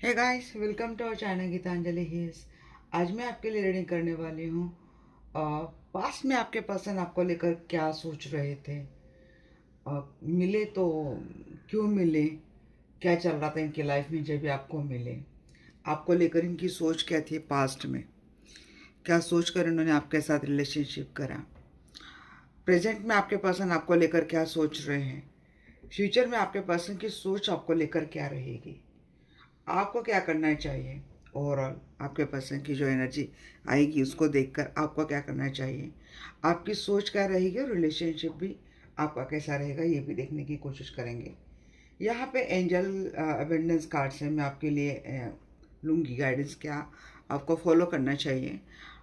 Hey guys, welcome to our channel Gitanjali hills. आज मैं आपके लिए रीडिंग करने वाली हूँ। पास्ट में आपके पर्सन आपको लेकर क्या सोच रहे थे, मिले तो क्यों मिले, क्या चल रहा था इनकी लाइफ में जब भी आपको मिले, आपको लेकर इनकी सोच क्या थी, पास्ट में क्या सोच कर इन्होंने आपके साथ रिलेशनशिप करा, प्रेजेंट में आपके पर्सन आपको लेकर क्या सोच रहे हैं, फ्यूचर में आपके पर्सन की सोच आपको लेकर क्या रहेगी, आपको क्या करना चाहिए। ओवरऑल आपके पर्सन की जो एनर्जी आएगी उसको देखकर आपको क्या करना चाहिए, आपकी सोच क्या रहेगी और रिलेशनशिप भी आपका कैसा रहेगा ये भी देखने की कोशिश करेंगे। यहाँ पे एंजल अबेंडेंस कार्ड से मैं आपके लिए लूँगी गाइडेंस, क्या आपको फॉलो करना चाहिए।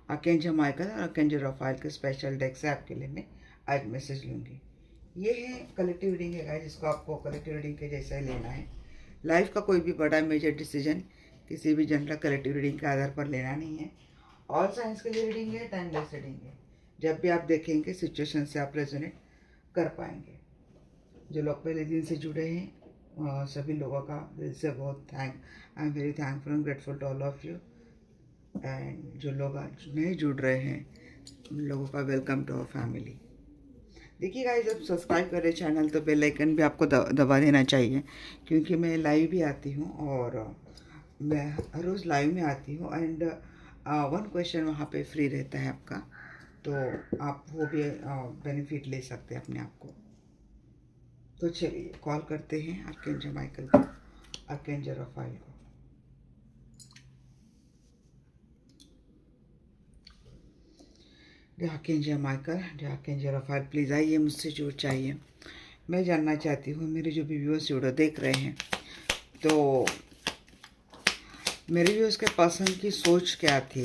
अर्केंजल माइकल और अर्केंजल रफाइल के स्पेशल डेक से आपके लिए मैं आज मैसेज लूँगी। ये है कलेक्टिव रीडिंग है गाइस, जिसको आपको कलेक्टिव रीडिंग के जैसा ही लेना है। लाइफ का कोई भी बड़ा मेजर डिसीजन किसी भी जनरल कलेक्टिव रीडिंग के आधार पर लेना नहीं है। ऑल साइंस के लिए रीडिंग है, टाइमलेस रीडिंग है। जब भी आप देखेंगे सिचुएशन से आप रेजोनेट कर पाएंगे। जो लोग पहले दिन से जुड़े हैं सभी लोगों का दिल से बहुत I am very thankful and grateful to all of you. And जो लोग आज नहीं जुड़ रहे हैं उन लोगों का वेलकम टू अवर फैमिली। देखिए गाइस, जब सब्सक्राइब कर रहे चैनल तो बेल आइकन भी आपको दबा देना चाहिए, क्योंकि मैं लाइव भी आती हूँ और मैं हर रोज़ लाइव में आती हूँ। एंड वन क्वेश्चन वहाँ पे फ्री रहता है आपका, तो आप वो भी बेनिफिट ले सकते हैं अपने आप को। तो चलिए कॉल करते हैं आर्कएंजल माइकल को, आर्कएंजल रफाइल को। Archangel Michael, archangel Rafale, please आइए, मुझसे जुड़ चाहिए। मैं जानना चाहती हूँ मेरे जो भी व्यूअर्स वीडियो देख रहे हैं, तो मेरे व्यूअर्स के पसंद की सोच क्या थी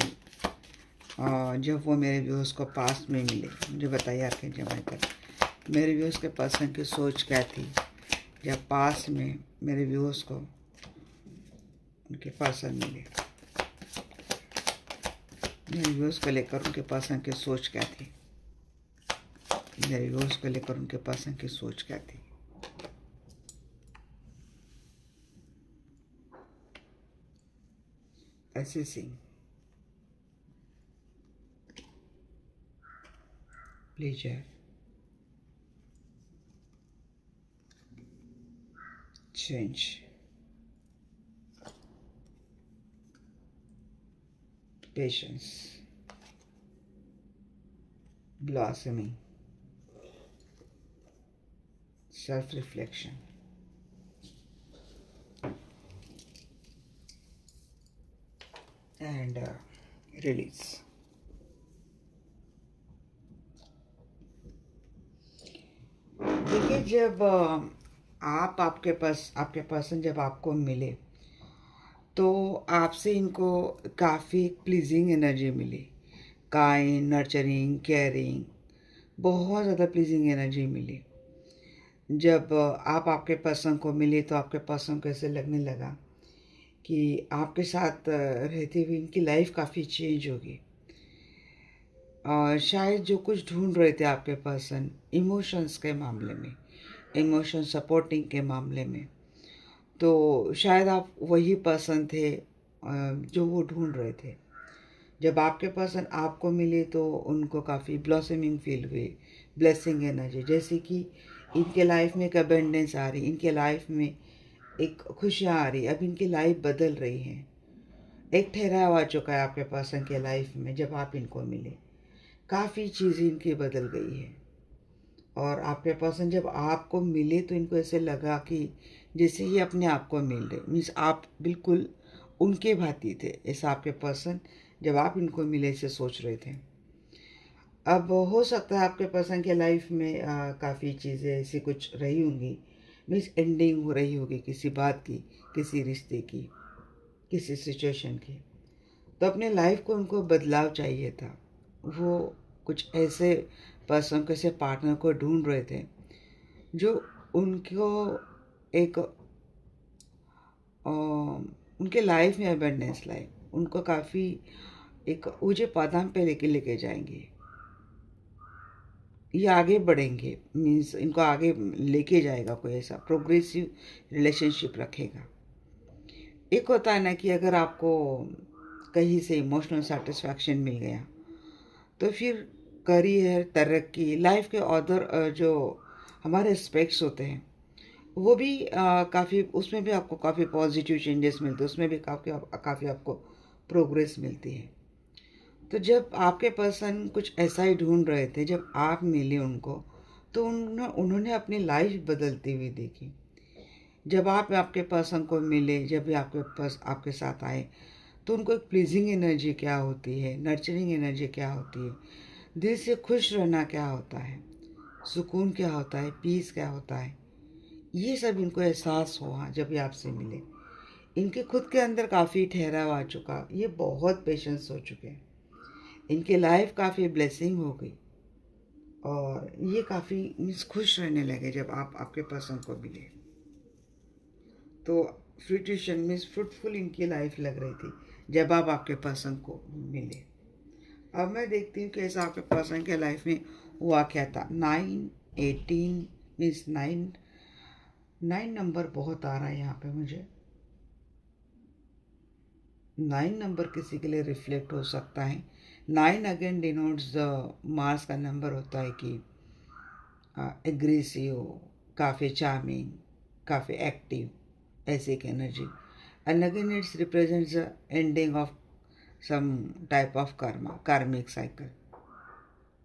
जब वो मेरे व्यूअर्स को पास में मिले। मुझे बताइए आर्कएंजल माइकल, मेरे व्यूअर्स के पर्सन की सोच क्या थी जब पास में मेरे व्यूअर्स को उनके पर्सन मिले। मेरे व्यूअर्स को लेकर उनके पर्सन की सोच क्या थी, मेरे व्यूअर्स को लेकर उनके पर्सन की सोच क्या थी। ऐसे Singh, pleaser, change, patience, blossoming, self reflection, and release. देखिए, जब आपके पर्सन जब आपको मिले तो आपसे इनको काफ़ी प्लीजिंग एनर्जी मिली, काइंड, नर्चरिंग, केयरिंग, बहुत ज़्यादा प्लीजिंग एनर्जी मिली। जब आप आपके पर्सन को मिले तो आपके पर्सन को ऐसे लगने लगा कि आपके साथ रहते हुए इनकी लाइफ काफ़ी चेंज होगी। शायद जो कुछ ढूंढ रहे थे आपके पर्सन इमोशंस के मामले में, इमोशन सपोर्टिंग के मामले में, तो शायद आप वही पर्सन थे जो वो ढूंढ रहे थे। जब आपके पर्सन आपको मिले तो उनको काफ़ी ब्लॉसमिंग फील हुई, ब्लेसिंग एनर्जी, जैसे कि इनके लाइफ में एक अबेंडेंस आ रही, इनके लाइफ में एक खुशियाँ आ रही, अब इनकी लाइफ बदल रही है। एक ठहराव आ चुका है आपके पर्सन के लाइफ में। जब आप इनको मिले काफ़ी चीज़ें इनकी बदल गई है। और आपके पर्सन जब आपको मिले तो इनको ऐसे लगा कि जैसे ही अपने आप को मिल रहे, मीन्स आप बिल्कुल उनके भांति थे। ऐसा आपके पर्सन जब आप इनको मिले से सोच रहे थे। अब हो सकता है आपके पर्सन के लाइफ में काफ़ी चीज़ें ऐसी कुछ रही होंगी, मीन्स एंडिंग हो रही होगी किसी बात की, किसी रिश्ते की, किसी सिचुएशन की। तो अपने लाइफ को उनको बदलाव चाहिए था। वो कुछ ऐसे पर्सन को, ऐसे पार्टनर को ढूंढ रहे थे जो उनको एक उनके लाइफ में अबेंडेंस लाए, उनको काफ़ी एक ऊंचे पादाम पे लेके लेके जाएंगे, ये आगे बढ़ेंगे, मीन्स इनको आगे लेके जाएगा, कोई ऐसा प्रोग्रेसिव रिलेशनशिप रखेगा। एक होता है ना कि अगर आपको कहीं से इमोशनल सेटिस्फैक्शन मिल गया तो फिर करियर, तरक्की, लाइफ के अदर जो हमारे एस्पेक्ट्स होते हैं वो भी काफ़ी, उसमें भी आपको काफ़ी पॉजिटिव चेंजेस मिलते हैं, उसमें भी काफ़ी आपको प्रोग्रेस मिलती है। तो जब आपके पर्सन कुछ ऐसा ही ढूंढ रहे थे, जब आप मिले उनको, तो उन्होंने अपनी लाइफ बदलती हुई देखी। जब आप आपके पर्सन को मिले, जब भी आपके पास आपके साथ आए, तो उनको एक प्लीजिंग एनर्जी क्या होती है, नर्चरिंग एनर्जी क्या होती है, दिल से खुश रहना क्या होता है, सुकून क्या होता है, पीस क्या होता है, ये सब इनको एहसास हुआ जब ये आपसे मिले। इनके खुद के अंदर काफ़ी ठहराव आ चुका, ये बहुत पेशेंस हो चुके हैं, इनकी लाइफ काफ़ी ब्लेसिंग हो गई और ये काफ़ी मीन्स खुश रहने लगे जब आप आपके पर्सन को मिले। तो फ्रूटिशन मीन्स फ्रूटफुल इनकी लाइफ लग रही थी जब आप आपके पर्सन को मिले। अब मैं देखती हूँ कि ऐसा आपके पर्सन के लाइफ में हुआ क्या था। 9, 18 मीन्स 9 नंबर बहुत आ रहा है यहाँ पे मुझे। 9 नंबर किसी के लिए रिफ्लेक्ट हो सकता है। 9 अगेन डिनोट्स द मार्स का नंबर होता है कि एग्रेसिव, काफ़ी चार्मिंग, काफ़ी एक्टिव, ऐसे एक energy. And again it's represents the ending of some type of karma, karmic cycle.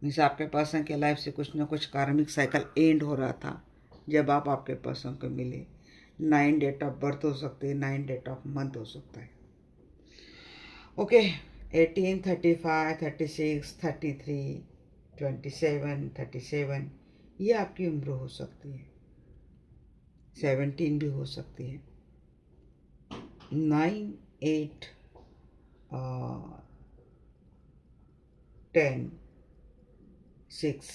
Means आपके पर्सन के लाइफ से कुछ ना कुछ कार्मिक साइकिल एंड हो रहा था जब आप आपके पर्सन को मिले। 9 डेट ऑफ बर्थ हो सकते हैं, 9 डेट ऑफ मंथ हो सकता है। ओके, 18, 35, 36, 33, 27, 37, ये आपकी उम्र हो सकती है। 17 भी हो सकती है। 9, 8, 10, 6,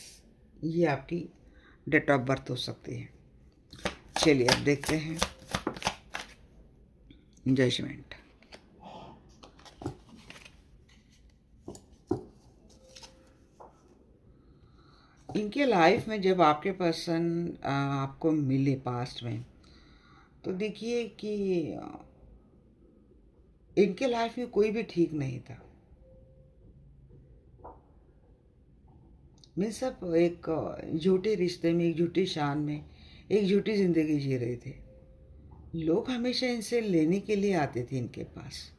ये आपकी डेट ऑफ बर्थ हो सकती है। चलिए अब देखते हैं जजमेंट। इनके लाइफ में जब आपके पर्सन आपको मिले पास्ट में, तो देखिए कि इनके लाइफ में कोई भी ठीक नहीं था। मैं सब एक झूठे रिश्ते में, एक झूठी शान में, एक झूठी जिंदगी जी रहे थे। लोग हमेशा इनसे लेने के लिए आते थे इनके पास।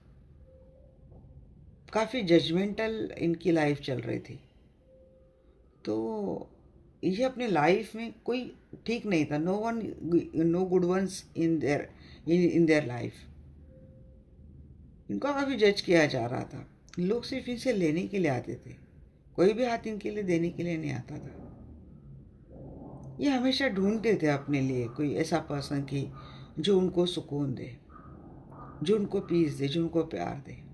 काफ़ी जजमेंटल इनकी लाइफ चल रही थी। तो ये अपने लाइफ में कोई ठीक नहीं था। No good ones in their life. इनको काफ़ी जज किया जा रहा था। लोग सिर्फ इनसे लेने के लिए आते थे, कोई भी हाथ इनके लिए देने के लिए नहीं आता था। ये हमेशा ढूंढते थे अपने लिए कोई ऐसा पर्सन की जो उनको सुकून दे, जो उनको पीस दे, जो उनको प्यार दे।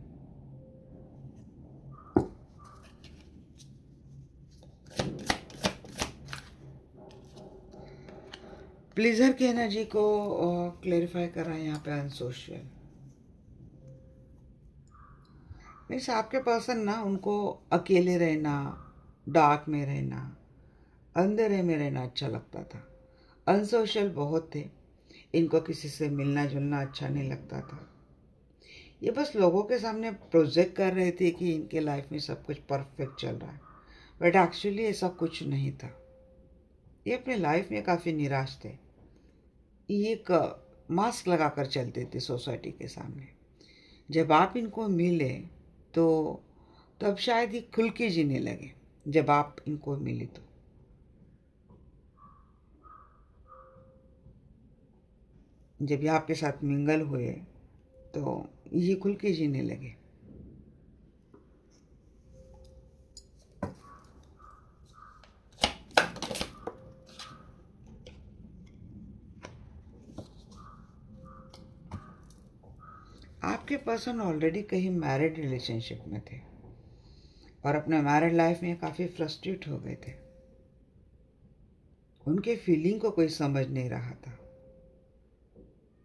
प्लीजर की एनर्जी को क्लेरिफाई कर रहा है यहाँ पे अनसोशल। मीन्स आपके पर्सन ना, उनको अकेले रहना, डार्क में रहना, अंधेरे में रहना अच्छा लगता था। अनसोशल बहुत थे, इनको किसी से मिलना जुलना अच्छा नहीं लगता था। ये बस लोगों के सामने प्रोजेक्ट कर रहे थे कि इनके लाइफ में सब कुछ परफेक्ट चल रहा है, बट एक्चुअली ऐसा कुछ नहीं था। ये अपने लाइफ में काफ़ी निराश थे। ये एक मास्क लगाकर चलते थे सोसाइटी के सामने। जब आप इनको मिले तो तब शायद ही खुल के जीने लगे। जब आप इनको मिले तो जब ये आपके साथ मिंगल हुए तो ये खुल के जीने लगे। आपके पर्सन ऑलरेडी कहीं मैरिड रिलेशनशिप में थे और अपने मैरिड लाइफ में काफ़ी फ्रस्ट्रेट हो गए थे। उनके फीलिंग को कोई समझ नहीं रहा था,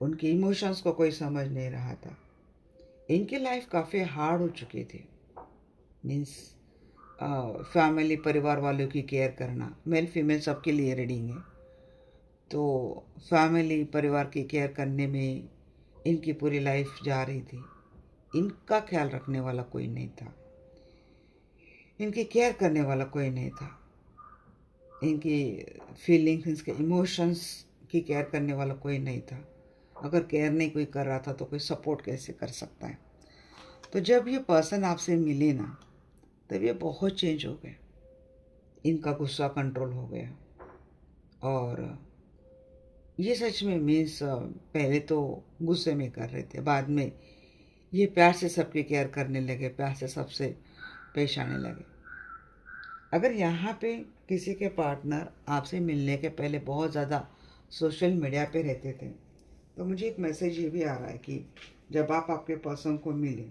उनके इमोशंस को कोई समझ नहीं रहा था। इनकी लाइफ काफ़ी हार्ड हो चुकी थी। मीन्स फैमिली, परिवार वालों की केयर करना, मेल फीमेल सबके लिए रीडिंग है। तो फैमिली, परिवार की केयर करने में इनकी पूरी लाइफ जा रही थी, इनका ख्याल रखने वाला कोई नहीं था, इनकी केयर करने वाला कोई नहीं था, इनकी फीलिंग्स, इनके इमोशंस की केयर करने वाला कोई नहीं था। अगर केयर नहीं कोई कर रहा था तो कोई सपोर्ट कैसे कर सकता है। तो जब ये पर्सन आपसे मिले ना, तब ये बहुत चेंज हो गए। इनका गुस्सा कंट्रोल हो गया, और ये सच में मीन्स पहले तो गुस्से में कर रहे थे, बाद में ये प्यार से सबकी केयर करने लगे, प्यार से सबसे पेश आने लगे। अगर यहाँ पे किसी के पार्टनर आपसे मिलने के पहले बहुत ज़्यादा सोशल मीडिया पे रहते थे, तो मुझे एक मैसेज ये भी आ रहा है कि जब आप आपके पर्सन को मिले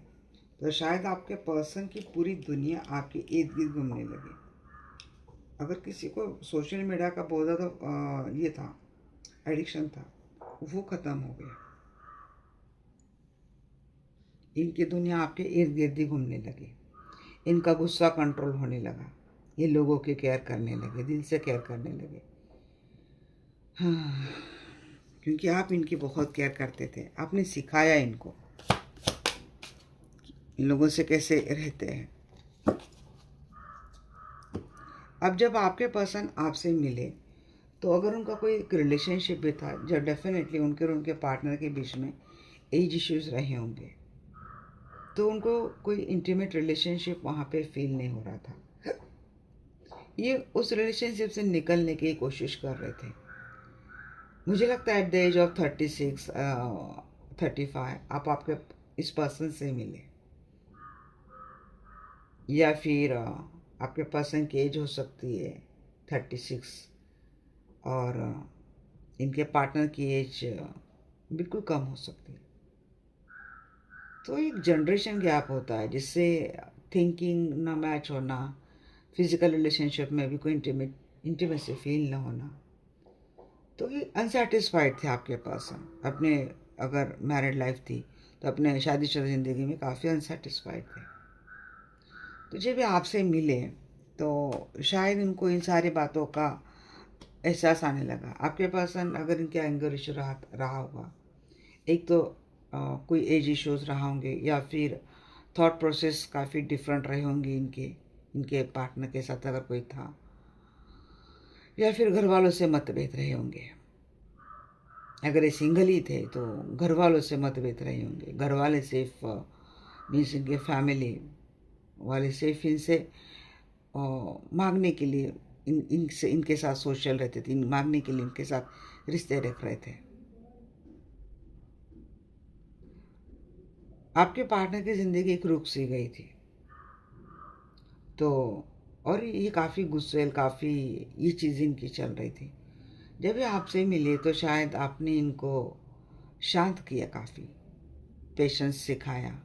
तो शायद आपके पर्सन की पूरी दुनिया आपके इर्द गिर्द घूमने लगे। अगर किसी को सोशल मीडिया का बहुत ज़्यादा ये था, एडिक्शन था, वो ख़त्म हो गया। इनकी दुनिया आपके इर्द गिर्द ही घूमने लगी, इनका गुस्सा कंट्रोल होने लगा, ये लोगों की केयर करने लगे, दिल से केयर करने लगे। हाँ, क्योंकि आप इनकी बहुत केयर करते थे, आपने सिखाया इनको इन लोगों से कैसे रहते हैं। अब जब आपके पर्सन आपसे मिले, तो अगर उनका कोई रिलेशनशिप भी था, जब डेफिनेटली उनके और उनके पार्टनर के बीच में एज इश्यूज रहे होंगे, तो उनको कोई इंटीमेट रिलेशनशिप वहाँ पे फील नहीं हो रहा था। ये उस रिलेशनशिप से निकलने की कोशिश कर रहे थे। मुझे लगता है एट द एज ऑफ 36 35 आप आपके इस पर्सन से मिले, या फिर आपके पर्सन की एज हो सकती है 36, और इनके पार्टनर की एज बिल्कुल कम हो सकती है। तो एक जनरेशन गैप होता है, जिससे थिंकिंग ना मैच होना, फिजिकल रिलेशनशिप में भी कोई इंटीमेसी फील ना होना। तो ये अनसेटिस्फाइड थे आपके पर्सन अपने, अगर मैरिड लाइफ थी तो अपने शादीशुदा ज़िंदगी में काफ़ी अनसेटिस्फाइड थे। तो जब ये आपसे मिले तो शायद इनको इन सारी बातों का एहसास आने लगा। आपके पर्सन, अगर इनके एंगर इशू रहा होगा, एक तो कोई एज इश्यूज रहा होंगे, या फिर थॉट प्रोसेस काफ़ी डिफरेंट रहे होंगे इनके पार्टनर के साथ अगर कोई था, या फिर घर वालों से मतभेद रहे होंगे। अगर ये सिंगल ही थे तो घर वालों से मतभेद रहे होंगे। घर वाले सिर्फ मीन्स इनके फैमिली वाले सिर्फ इनसे मांगने के लिए इनसे इनके साथ सोशल रहते थे, मांगने के लिए इनके साथ रिश्ते रख रहे थे। आपके पार्टनर की ज़िंदगी एक रुक सी गई थी। तो और ये काफ़ी गुस्सेल, काफ़ी ये चीज़ इनकी चल रही थी। जब ये आपसे मिले तो शायद आपने इनको शांत किया, काफ़ी पेशेंस सिखाया,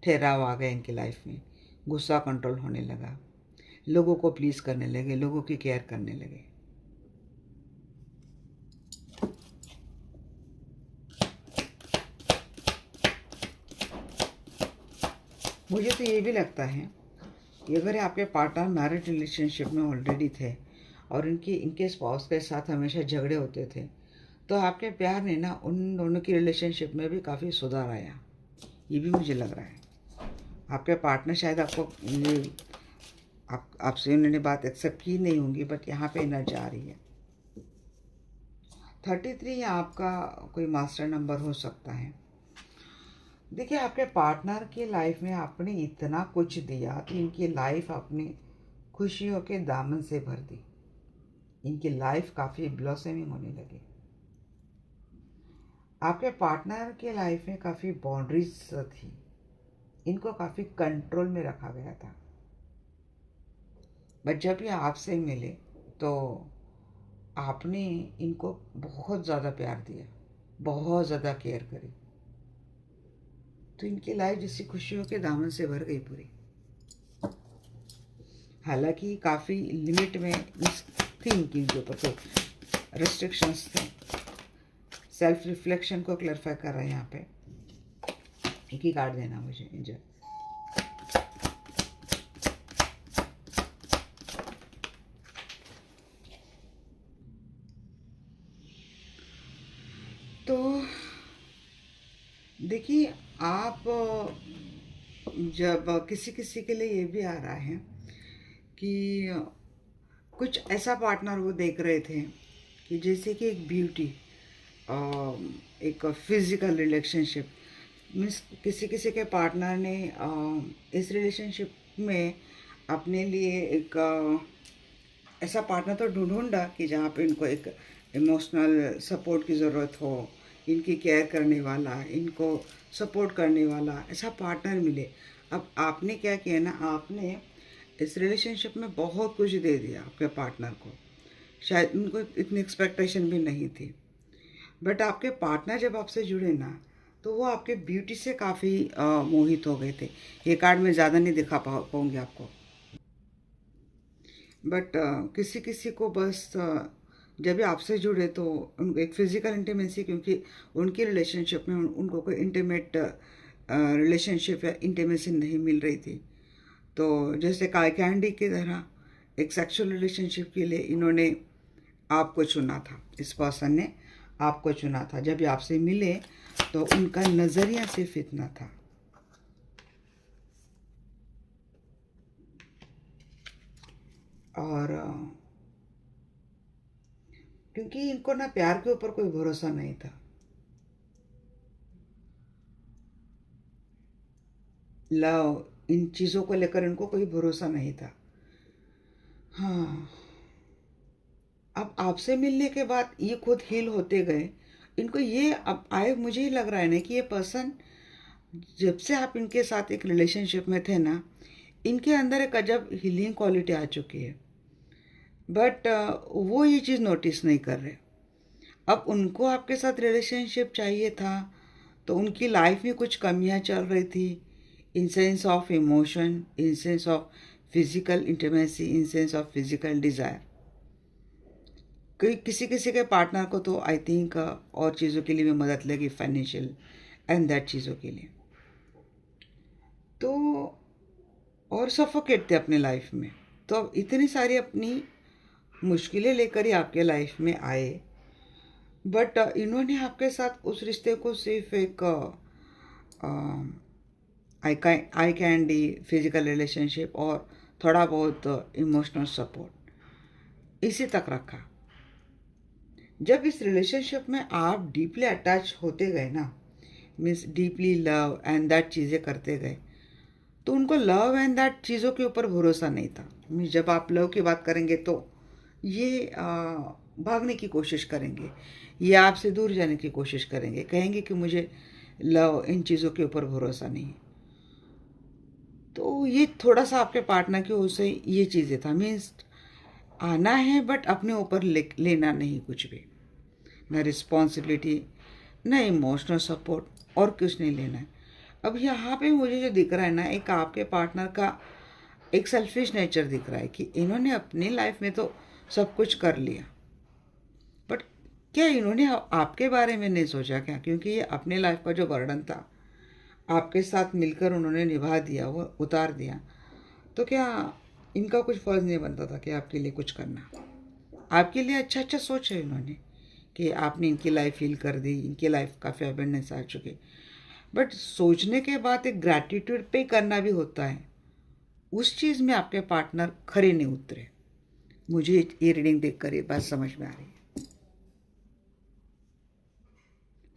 ठहराव आ गया इनकी लाइफ में, गुस्सा कंट्रोल होने लगा, लोगों को प्लीज़ करने लगे, लोगों की केयर करने लगे। मुझे तो ये भी लगता है कि अगर आपके पार्टनर मैरिड रिलेशनशिप में ऑलरेडी थे और इनके स्पाउस के साथ हमेशा झगड़े होते थे, तो आपके प्यार ने ना उन दोनों की रिलेशनशिप में भी काफ़ी सुधार आया। ये भी मुझे लग रहा है। आपके पार्टनर शायद आपको ये आपसे उन्होंने बात एक्सेप्ट की नहीं होंगी, बट यहाँ पे एनर्जी आ रही है। 33 आपका कोई मास्टर नंबर हो सकता है। देखिए, आपके पार्टनर की लाइफ में आपने इतना कुछ दिया कि इनकी लाइफ आपने खुशियों के दामन से भर दी। इनकी लाइफ काफ़ी ब्लॉसमिंग होने लगी। आपके पार्टनर के लाइफ में काफ़ी बाउंड्रीज थी, इनको काफ़ी कंट्रोल में रखा गया था। बट जब ये आपसे मिले तो आपने इनको बहुत ज़्यादा प्यार दिया, बहुत ज़्यादा केयर करी, तो इनकी लाइफ जैसी खुशियों के दामन से भर गई पूरी। हालांकि काफ़ी लिमिट में थी इनके ऊपर, तो रेस्ट्रिक्शंस थे। सेल्फ रिफ्लेक्शन को क्लैरिफाई कर रहे हैं यहाँ पे। एक ही कार्ड देना मुझे, इंजॉय। तो देखिए, आप जब किसी किसी के लिए ये भी आ रहा है कि कुछ ऐसा पार्टनर वो देख रहे थे कि जैसे कि एक ब्यूटी, एक फिजिकल रिलेशनशिप, मीन्स किसी किसी के पार्टनर ने इस रिलेशनशिप में अपने लिए एक ऐसा पार्टनर तो ढूंढा कि जहाँ पे इनको एक इमोशनल सपोर्ट की ज़रूरत हो, इनकी केयर करने वाला, इनको सपोर्ट करने वाला ऐसा पार्टनर मिले। अब आपने क्या किया ना, आपने इस रिलेशनशिप में बहुत कुछ दे दिया आपके पार्टनर को, शायद उनको इतनी एक्सपेक्टेशन भी नहीं थी। बट आपके पार्टनर जब आपसे जुड़े ना, तो वो आपके ब्यूटी से काफ़ी मोहित हो गए थे। ये कार्ड में ज़्यादा नहीं दिखा पाऊँगी आपको, बट किसी किसी को बस जब भी आपसे जुड़े तो उनको एक फिजिकल इंटीमेसी, क्योंकि उनकी रिलेशनशिप में उनको कोई इंटीमेट रिलेशनशिप या इंटीमेसी नहीं मिल रही थी। तो जैसे काय कैंडी की तरह एक सेक्सुअल रिलेशनशिप के लिए इन्होंने आपको चुना था, इस पर्सन ने आपको चुना था। जब ये आपसे मिले तो उनका नज़रिया सिर्फ इतना था। और क्योंकि इनको ना प्यार के ऊपर कोई भरोसा नहीं था, लव, इन चीज़ों को लेकर इनको कोई भरोसा नहीं था। हाँ, अब आपसे मिलने के बाद ये खुद हील होते गए। इनको ये अब आए, मुझे ही लग रहा है ना कि ये पर्सन जब से आप इनके साथ एक रिलेशनशिप में थे ना, इनके अंदर एक अजब हीलिंग क्वालिटी आ चुकी है। बट वो ये चीज़ नोटिस नहीं कर रहे। अब उनको आपके साथ रिलेशनशिप चाहिए था, तो उनकी लाइफ में कुछ कमियां चल रही थी, in sense of emotion, in sense of physical intimacy, in sense of physical desire. किसी किसी के पार्टनर को तो आई थिंक और चीज़ों के लिए भी मदद लगी, फाइनेंशियल एंड दैट चीज़ों के लिए। तो और सफोकेट थे अपने लाइफ में। तो अब इतनी सारी अपनी मुश्किलें लेकर ही आपके लाइफ में आए, बट इन्होंने आपके साथ उस रिश्ते को सिर्फ एक आई कैंडी, फिजिकल रिलेशनशिप और थोड़ा बहुत इमोशनल सपोर्ट, इसी तक रखा। जब इस रिलेशनशिप में आप डीपली अटैच होते गए ना, means deeply love and that चीज़ें करते गए, तो उनको लव एंड दैट चीज़ों के ऊपर भरोसा नहीं था। मीन्स जब आप लव की बात करेंगे तो ये भागने की कोशिश करेंगे, ये आपसे दूर जाने की कोशिश करेंगे, कहेंगे कि मुझे लव इन चीज़ों के ऊपर भरोसा नहीं है। तो ये थोड़ा सा आपके पार्टनर की ओर से ये चीज़ें था, मीन्स आना है बट अपने ऊपर लेना नहीं कुछ भी, ना रिस्पॉन्सिबिलिटी, ना इमोशनल सपोर्ट, और कुछ नहीं लेना है। अब यहाँ पे मुझे जो दिख रहा है ना, एक आपके पार्टनर का एक सेल्फिश नेचर दिख रहा है कि इन्होंने अपनी लाइफ में तो सब कुछ कर लिया, बट क्या इन्होंने आपके बारे में नहीं सोचा क्या? क्योंकि ये अपने लाइफ का जो बर्डन था आपके साथ मिलकर उन्होंने निभा दिया, वो उतार दिया। तो क्या इनका कुछ फ़र्ज़ नहीं बनता था कि आपके लिए कुछ करना? आपके लिए अच्छा अच्छा सोचा इन्होंने कि आपने इनकी लाइफ हील कर दी, इनकी लाइफ काफ़ी अबेंडेंस आ चुके। बट सोचने के बाद एक ग्रैटिट्यूड पे करना भी होता है, उस चीज़ में आपके पार्टनर खरे नहीं उतरे। मुझे ये रीडिंग देखकर ये बात समझ में आ रही है।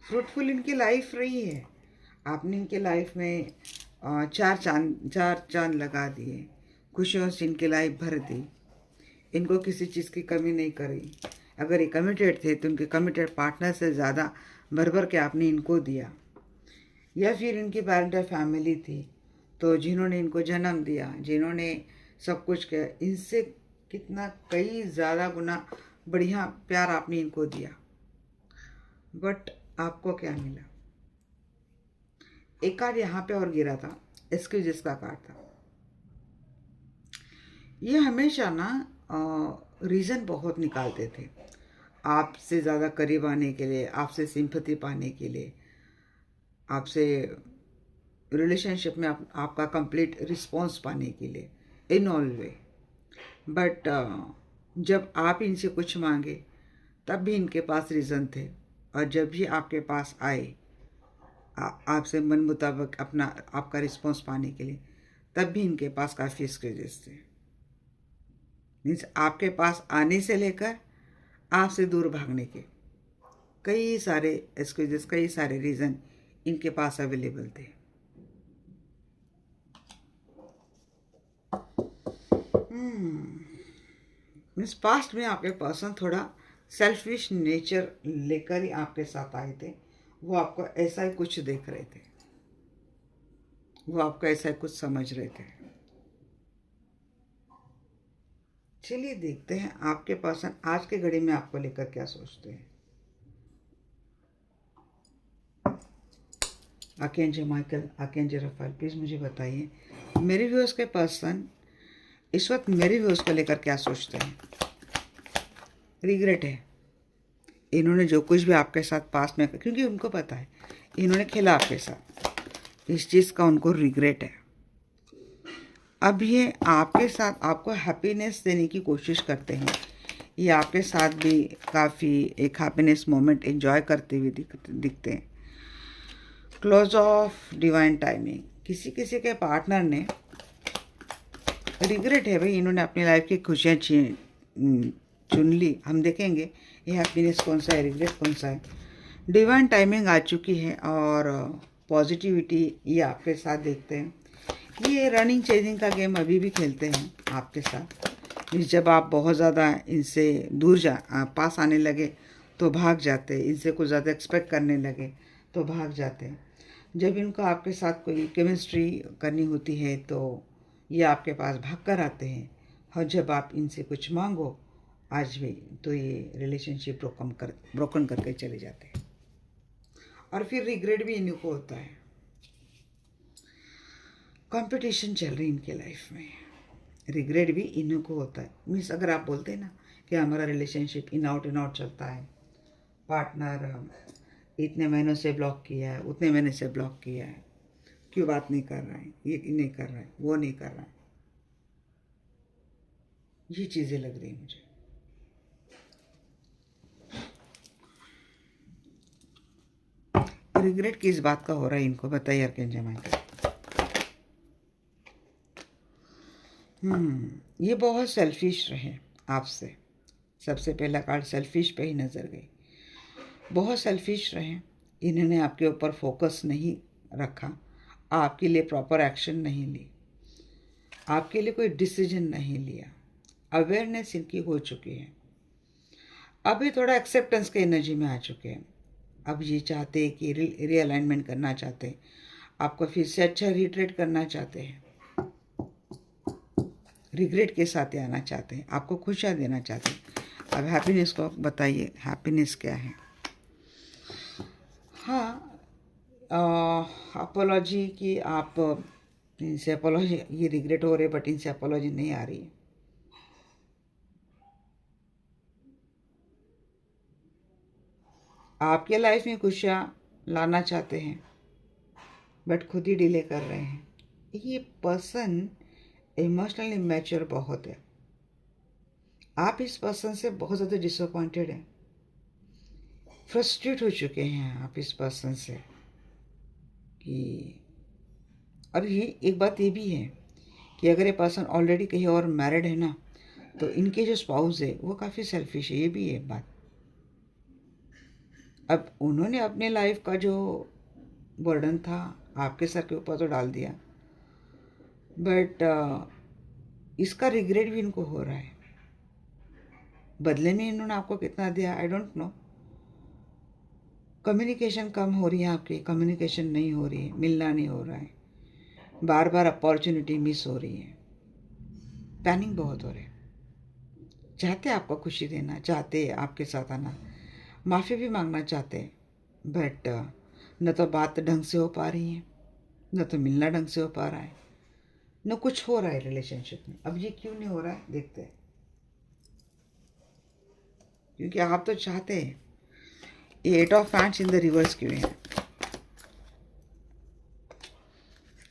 फ्रूटफुल इनकी लाइफ रही है, आपने इनके लाइफ में चार चांद लगा दिए, खुशियों से इनकी लाइफ भर दी, इनको किसी चीज़ की कमी नहीं करी। अगर ये कमिटेड थे तो उनके कमिटेड पार्टनर से ज़्यादा भर भर के आपने इनको दिया। या फिर इनकी पेरेंटल फैमिली थी, तो जिन्होंने इनको जन्म दिया, जिन्होंने सब कुछ किया, इनसे कितना कई ज़्यादा गुना बढ़िया प्यार आपने इनको दिया। बट आपको क्या मिला? एक कार्ड यहाँ पे और गिरा था, एक्सक्यूजेस का कार्ड था। ये हमेशा ना रीज़न बहुत निकालते थे आपसे ज़्यादा करीब आने के लिए, आपसे सिंपैथी पाने के लिए, आपसे रिलेशनशिप में आपका कंप्लीट रिस्पॉन्स पाने के लिए, इन ऑल वे। बट जब आप इनसे कुछ मांगे तब भी इनके पास रीज़न थे, और जब भी आपके पास आए आपसे मन मुताबिक अपना आपका रिस्पॉन्स पाने के लिए, तब भी इनके पास काफ़ी एक्सक्यूजेस थे। मीन्स आपके पास आने से लेकर आपसे दूर भागने के कई सारे एक्सक्यूजेस, कई सारे रीज़न इनके पास अवेलेबल थे। मीन्स पास्ट में आपके पर्सन थोड़ा सेल्फिश नेचर लेकर ही आपके साथ आए थे। वो आपको ऐसा ही कुछ देख रहे थे, वो आपको ऐसा ही कुछ समझ रहे थे। चलिए देखते हैं आपके पर्सन आज के घड़ी में आपको लेकर क्या सोचते हैं। Archangel Michael, archangel Rafale, please मुझे बताइए मेरे व्यूअर्स के पर्सन इस वक्त मेरे व्यूअर्स को लेकर क्या सोचते हैं। रिग्रेट है, इन्होंने जो कुछ भी आपके साथ पास में, क्योंकि उनको पता है इन्होंने खेला आपके साथ, इस चीज़ का उनको रिग्रेट है। अब ये आपके साथ आपको हैप्पीनेस देने की कोशिश करते हैं, ये आपके साथ भी काफ़ी एक हैप्पीनेस मोमेंट एंजॉय करते हुए दिखते हैं। क्लोज ऑफ डिवाइन टाइमिंग, किसी किसी के पार्टनर ने रिग्रेट है भाई, इन्होंने अपनी लाइफ की खुशियाँ चुन ली। हम देखेंगे ये हैप्पीनेस कौन सा है, रिग्रेट कौन सा है। डिवाइन टाइमिंग आ चुकी है और पॉजिटिविटी ये आपके साथ देखते हैं। ये रनिंग चेजिंग का गेम अभी भी खेलते हैं आपके साथ। जब आप बहुत ज़्यादा इनसे दूर पास आने लगे तो भाग जाते, इनसे कुछ ज़्यादा एक्सपेक्ट करने लगे तो भाग जाते। जब इनको आपके साथ कोई केमिस्ट्री करनी होती है तो ये आपके पास भाग कर आते हैं, और जब आप इनसे कुछ मांगो आज भी तो ये रिलेशनशिप ब्रोकन करके चले जाते हैं। और फिर रिग्रेट भी इनको होता है। कंपटीशन चल रही इनके लाइफ में, रिग्रेट भी इनको होता है। मीन्स अगर आप बोलते हैं ना कि हमारा रिलेशनशिप इन आउट चलता है, पार्टनर इतने महीनों से ब्लॉक किया है, उतने महीने से ब्लॉक किया है, क्यों बात नहीं कर रहा है, ये नहीं कर रहा है, वो नहीं कर रहा है, ये चीज़ें लग रही मुझे। रिग्रेट किस बात का हो रहा है इनको बताइए आर्कएंजल माइकल। ये बहुत सेल्फिश रहे आपसे। सबसे पहला कार्ड सेल्फिश पे ही नज़र गई। बहुत सेल्फिश रहे, इन्होंने आपके ऊपर फोकस नहीं रखा, आपके लिए प्रॉपर एक्शन नहीं ली, आपके लिए कोई डिसीजन नहीं लिया। अवेयरनेस इनकी हो चुकी है, अभी थोड़ा एक्सेप्टेंस के एनर्जी में आ चुके हैं। अब ये चाहते हैं कि रीअलाइनमेंट करना चाहते हैं, आपको फिर से अच्छा रिट्रीट करना चाहते हैं, रिग्रेट के साथ आना चाहते हैं, आपको खुशियाँ देना चाहते हैं। अब हैप्पीनेस को बताइए, हैप्पीनेस क्या है। हाँ, अपोलॉजी की आप इनसे अपोलॉजी, ये रिग्रेट हो रहे बट इनसे अपोलॉजी नहीं आ रही है। आपके लाइफ में खुशियाँ लाना चाहते हैं बट खुद ही डिले कर रहे हैं। ये पर्सन इमोशनली मैच्योर बहुत है, आप इस पर्सन से बहुत ज़्यादा डिसअपॉइंटेड हैं, फ्रस्ट्रेट हो चुके हैं आप इस पर्सन से कि, और ये एक बात ये भी है कि अगर ये पर्सन ऑलरेडी कहीं और मैरिड है ना, तो इनके जो स्पाउस है वो काफ़ी सेल्फिश है, ये भी है बात। अब उन्होंने अपने लाइफ का जो बर्डन था आपके सर के ऊपर तो डाल दिया, बट इसका रिग्रेट भी इनको हो रहा है। बदले में इन्होंने आपको कितना दिया आई डोंट नो। कम्युनिकेशन कम हो रही है आपकी, कम्युनिकेशन नहीं हो रही है, मिलना नहीं हो रहा है, बार बार अपॉर्चुनिटी मिस हो रही है, प्लानिंग बहुत हो रही है। चाहते आपको खुशी देना, चाहते आपके साथ आना, माफ़ी भी मांगना चाहते हैं, बट न तो बात ढंग से हो पा रही है, न तो मिलना ढंग से हो पा रहा है, न कुछ हो रहा है रिलेशनशिप में। अब ये क्यों नहीं हो रहा है देखते हैं, क्योंकि आप तो चाहते हैं। ये 8 of fans in the reverse क्यों है,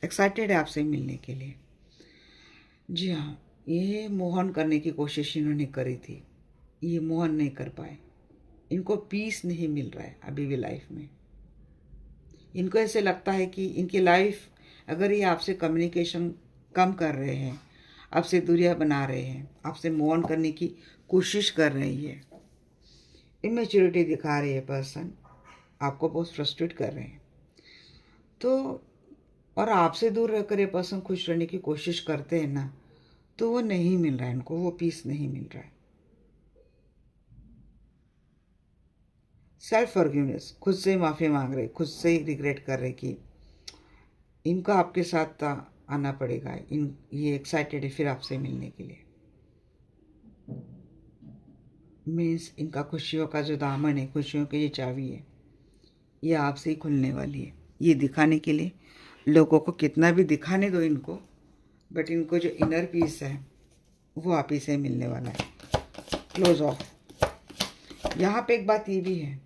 एक्साइटेड है आपसे मिलने के लिए। जी हाँ, ये मोहन करने की कोशिश इन्होंने करी थी, ये मोहन नहीं कर पाए, इनको पीस नहीं मिल रहा है अभी भी लाइफ में। इनको ऐसे लगता है कि इनकी लाइफ, अगर ये आपसे कम्युनिकेशन कम कर रहे हैं, आपसे दूरियां बना रहे हैं, आपसे मूव ऑन करने की कोशिश कर रही है, इमेच्योरिटी दिखा रही है पर्सन, आपको बहुत फ्रस्ट्रेट कर रहे हैं, तो और आपसे दूर रहकर ये पर्सन खुश रहने की कोशिश करते हैं ना, तो वो नहीं मिल रहा है इनको, वो पीस नहीं मिल रहा है। सेल्फ फॉरगिवनेस, खुद से माफ़ी मांग रहे, खुद से ही रिग्रेट कर रहे कि इनको आपके साथ आना पड़ेगा, ये एक्साइटेड है फिर आपसे मिलने के लिए। मीन्स इनका खुशियों का जो दामन है, खुशियों की ये चाबी है, ये आपसे ही खुलने वाली है। ये दिखाने के लिए, लोगों को कितना भी दिखाने दो इनको, बट इनको जो इनर पीस है वो आप ही से मिलने वाला है। Close of. यहाँ पे एक बात ये भी है,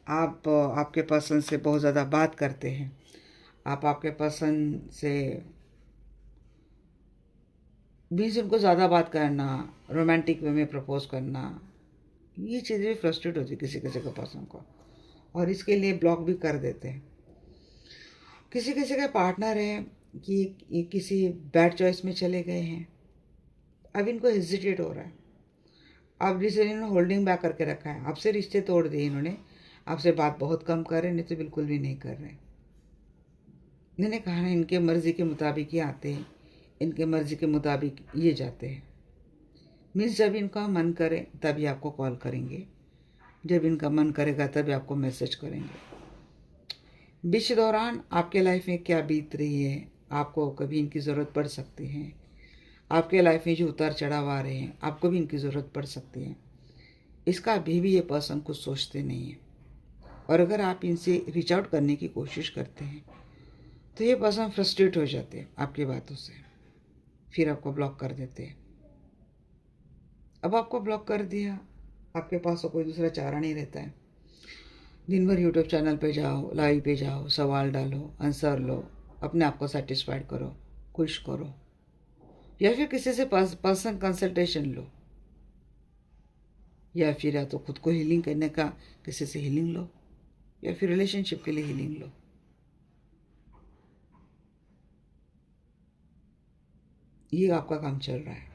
आप आपके पर्सन से बहुत ज़्यादा बात करते हैं, आप आपके पर्सन से बीच उनको ज़्यादा बात करना, रोमांटिक वे में प्रपोज करना, ये चीज़ें भी फ्रस्ट्रेट होती है किसी किसी के पर्सन को, और इसके लिए ब्लॉक भी कर देते हैं। किसी किसी के पार्टनर हैं कि ये किसी बैड चॉइस में चले गए हैं, अब इनको हेजिटेट हो रहा है, अब जिसे इन्होंने होल्डिंग बैक करके रखा है, आपसे रिश्ते तोड़ दिए इन्होंने, आपसे बात बहुत कम कर रहे हैं, नहीं तो बिल्कुल भी नहीं कर रहे। मैंने कहा ना, इनके मर्ज़ी के मुताबिक ये आते हैं, इनके मर्ज़ी के मुताबिक ये जाते हैं। मीन्स जब इनका मन करे तभी आपको कॉल करेंगे, जब इनका मन करेगा तभी आपको मैसेज करेंगे। बीच दौरान आपके लाइफ में क्या बीत रही है, आपको कभी इनकी ज़रूरत पड़ सकती है, आपके लाइफ में जो उतार चढ़ाव आ रहे हैं, आपको भी इनकी ज़रूरत पड़ सकती है। इसका अभी भी ये पर्सन कुछ सोचते नहीं है, और अगर आप इनसे रीच आउट करने की कोशिश करते हैं तो ये पर्सन फ्रस्ट्रेट हो जाते हैं आपकी बातों से, फिर आपको ब्लॉक कर देते हैं। अब आपको ब्लॉक कर दिया, आपके पास तो कोई दूसरा चारा नहीं रहता है। दिन भर यूट्यूब चैनल पे जाओ, लाइव पे जाओ, सवाल डालो, आंसर लो, अपने आप को सेटिस्फाइड करो, खुश करो, या फिर किसी से पर्सनल कंसल्टेशन लो, या फिर या तो खुद को हीलिंग करने का किसी से हीलिंग लो, या फिर रिलेशनशिप के लिए हीलिंग लो। ये आपका काम चल रहा है,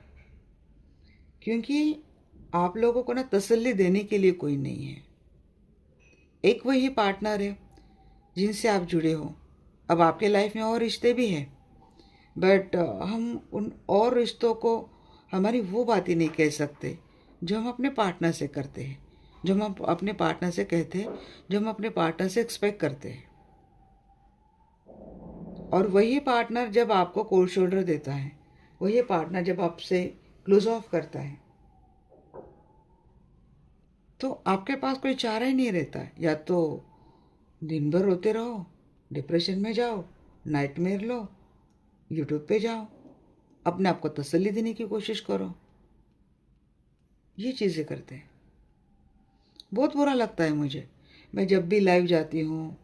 क्योंकि आप लोगों को ना तसल्ली देने के लिए कोई नहीं है। एक वही पार्टनर है जिनसे आप जुड़े हो। अब आपके लाइफ में और रिश्ते भी हैं, बट हम उन और रिश्तों को हमारी वो बातें नहीं कह सकते जो हम अपने पार्टनर से करते हैं, जो हम अपने पार्टनर से कहते हैं, जो हम अपने पार्टनर से एक्सपेक्ट करते हैं। और वही पार्टनर जब आपको कोल्ड शोल्डर देता है, वही पार्टनर जब आपसे क्लोज ऑफ करता है, तो आपके पास कोई चारा ही नहीं रहता है। या तो दिन भर रोते रहो, डिप्रेशन में जाओ, नाइटमेयर लो, यूट्यूब पे जाओ, अपने आप को तसल्ली देने की कोशिश करो, ये चीज़ें करते हैं। बहुत बुरा लगता है मुझे। मैं जब भी लाइव जाती हूँ,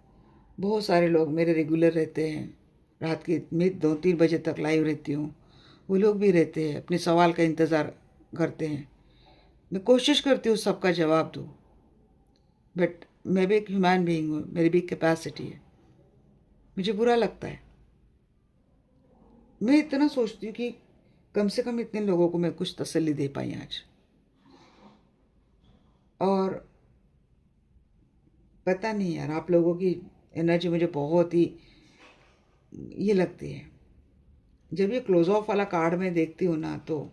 बहुत सारे लोग मेरे रेगुलर रहते हैं, रात के मैं 2-3 बजे तक लाइव रहती हूँ, वो लोग भी रहते हैं, अपने सवाल का इंतज़ार करते हैं। मैं कोशिश करती हूँ सबका जवाब दूँ, बट मैं भी एक ह्यूमन बीइंग हूँ, मेरी भी कैपेसिटी है, मुझे बुरा लगता है। मैं इतना सोचती हूँ कि कम से कम इतने लोगों को मैं कुछ तसल्ली दे पाई आज। और पता नहीं यार, आप लोगों की एनर्जी मुझे बहुत ही ये लगती है। जब ये क्लोज ऑफ वाला कार्ड मैं देखती हूँ ना, तो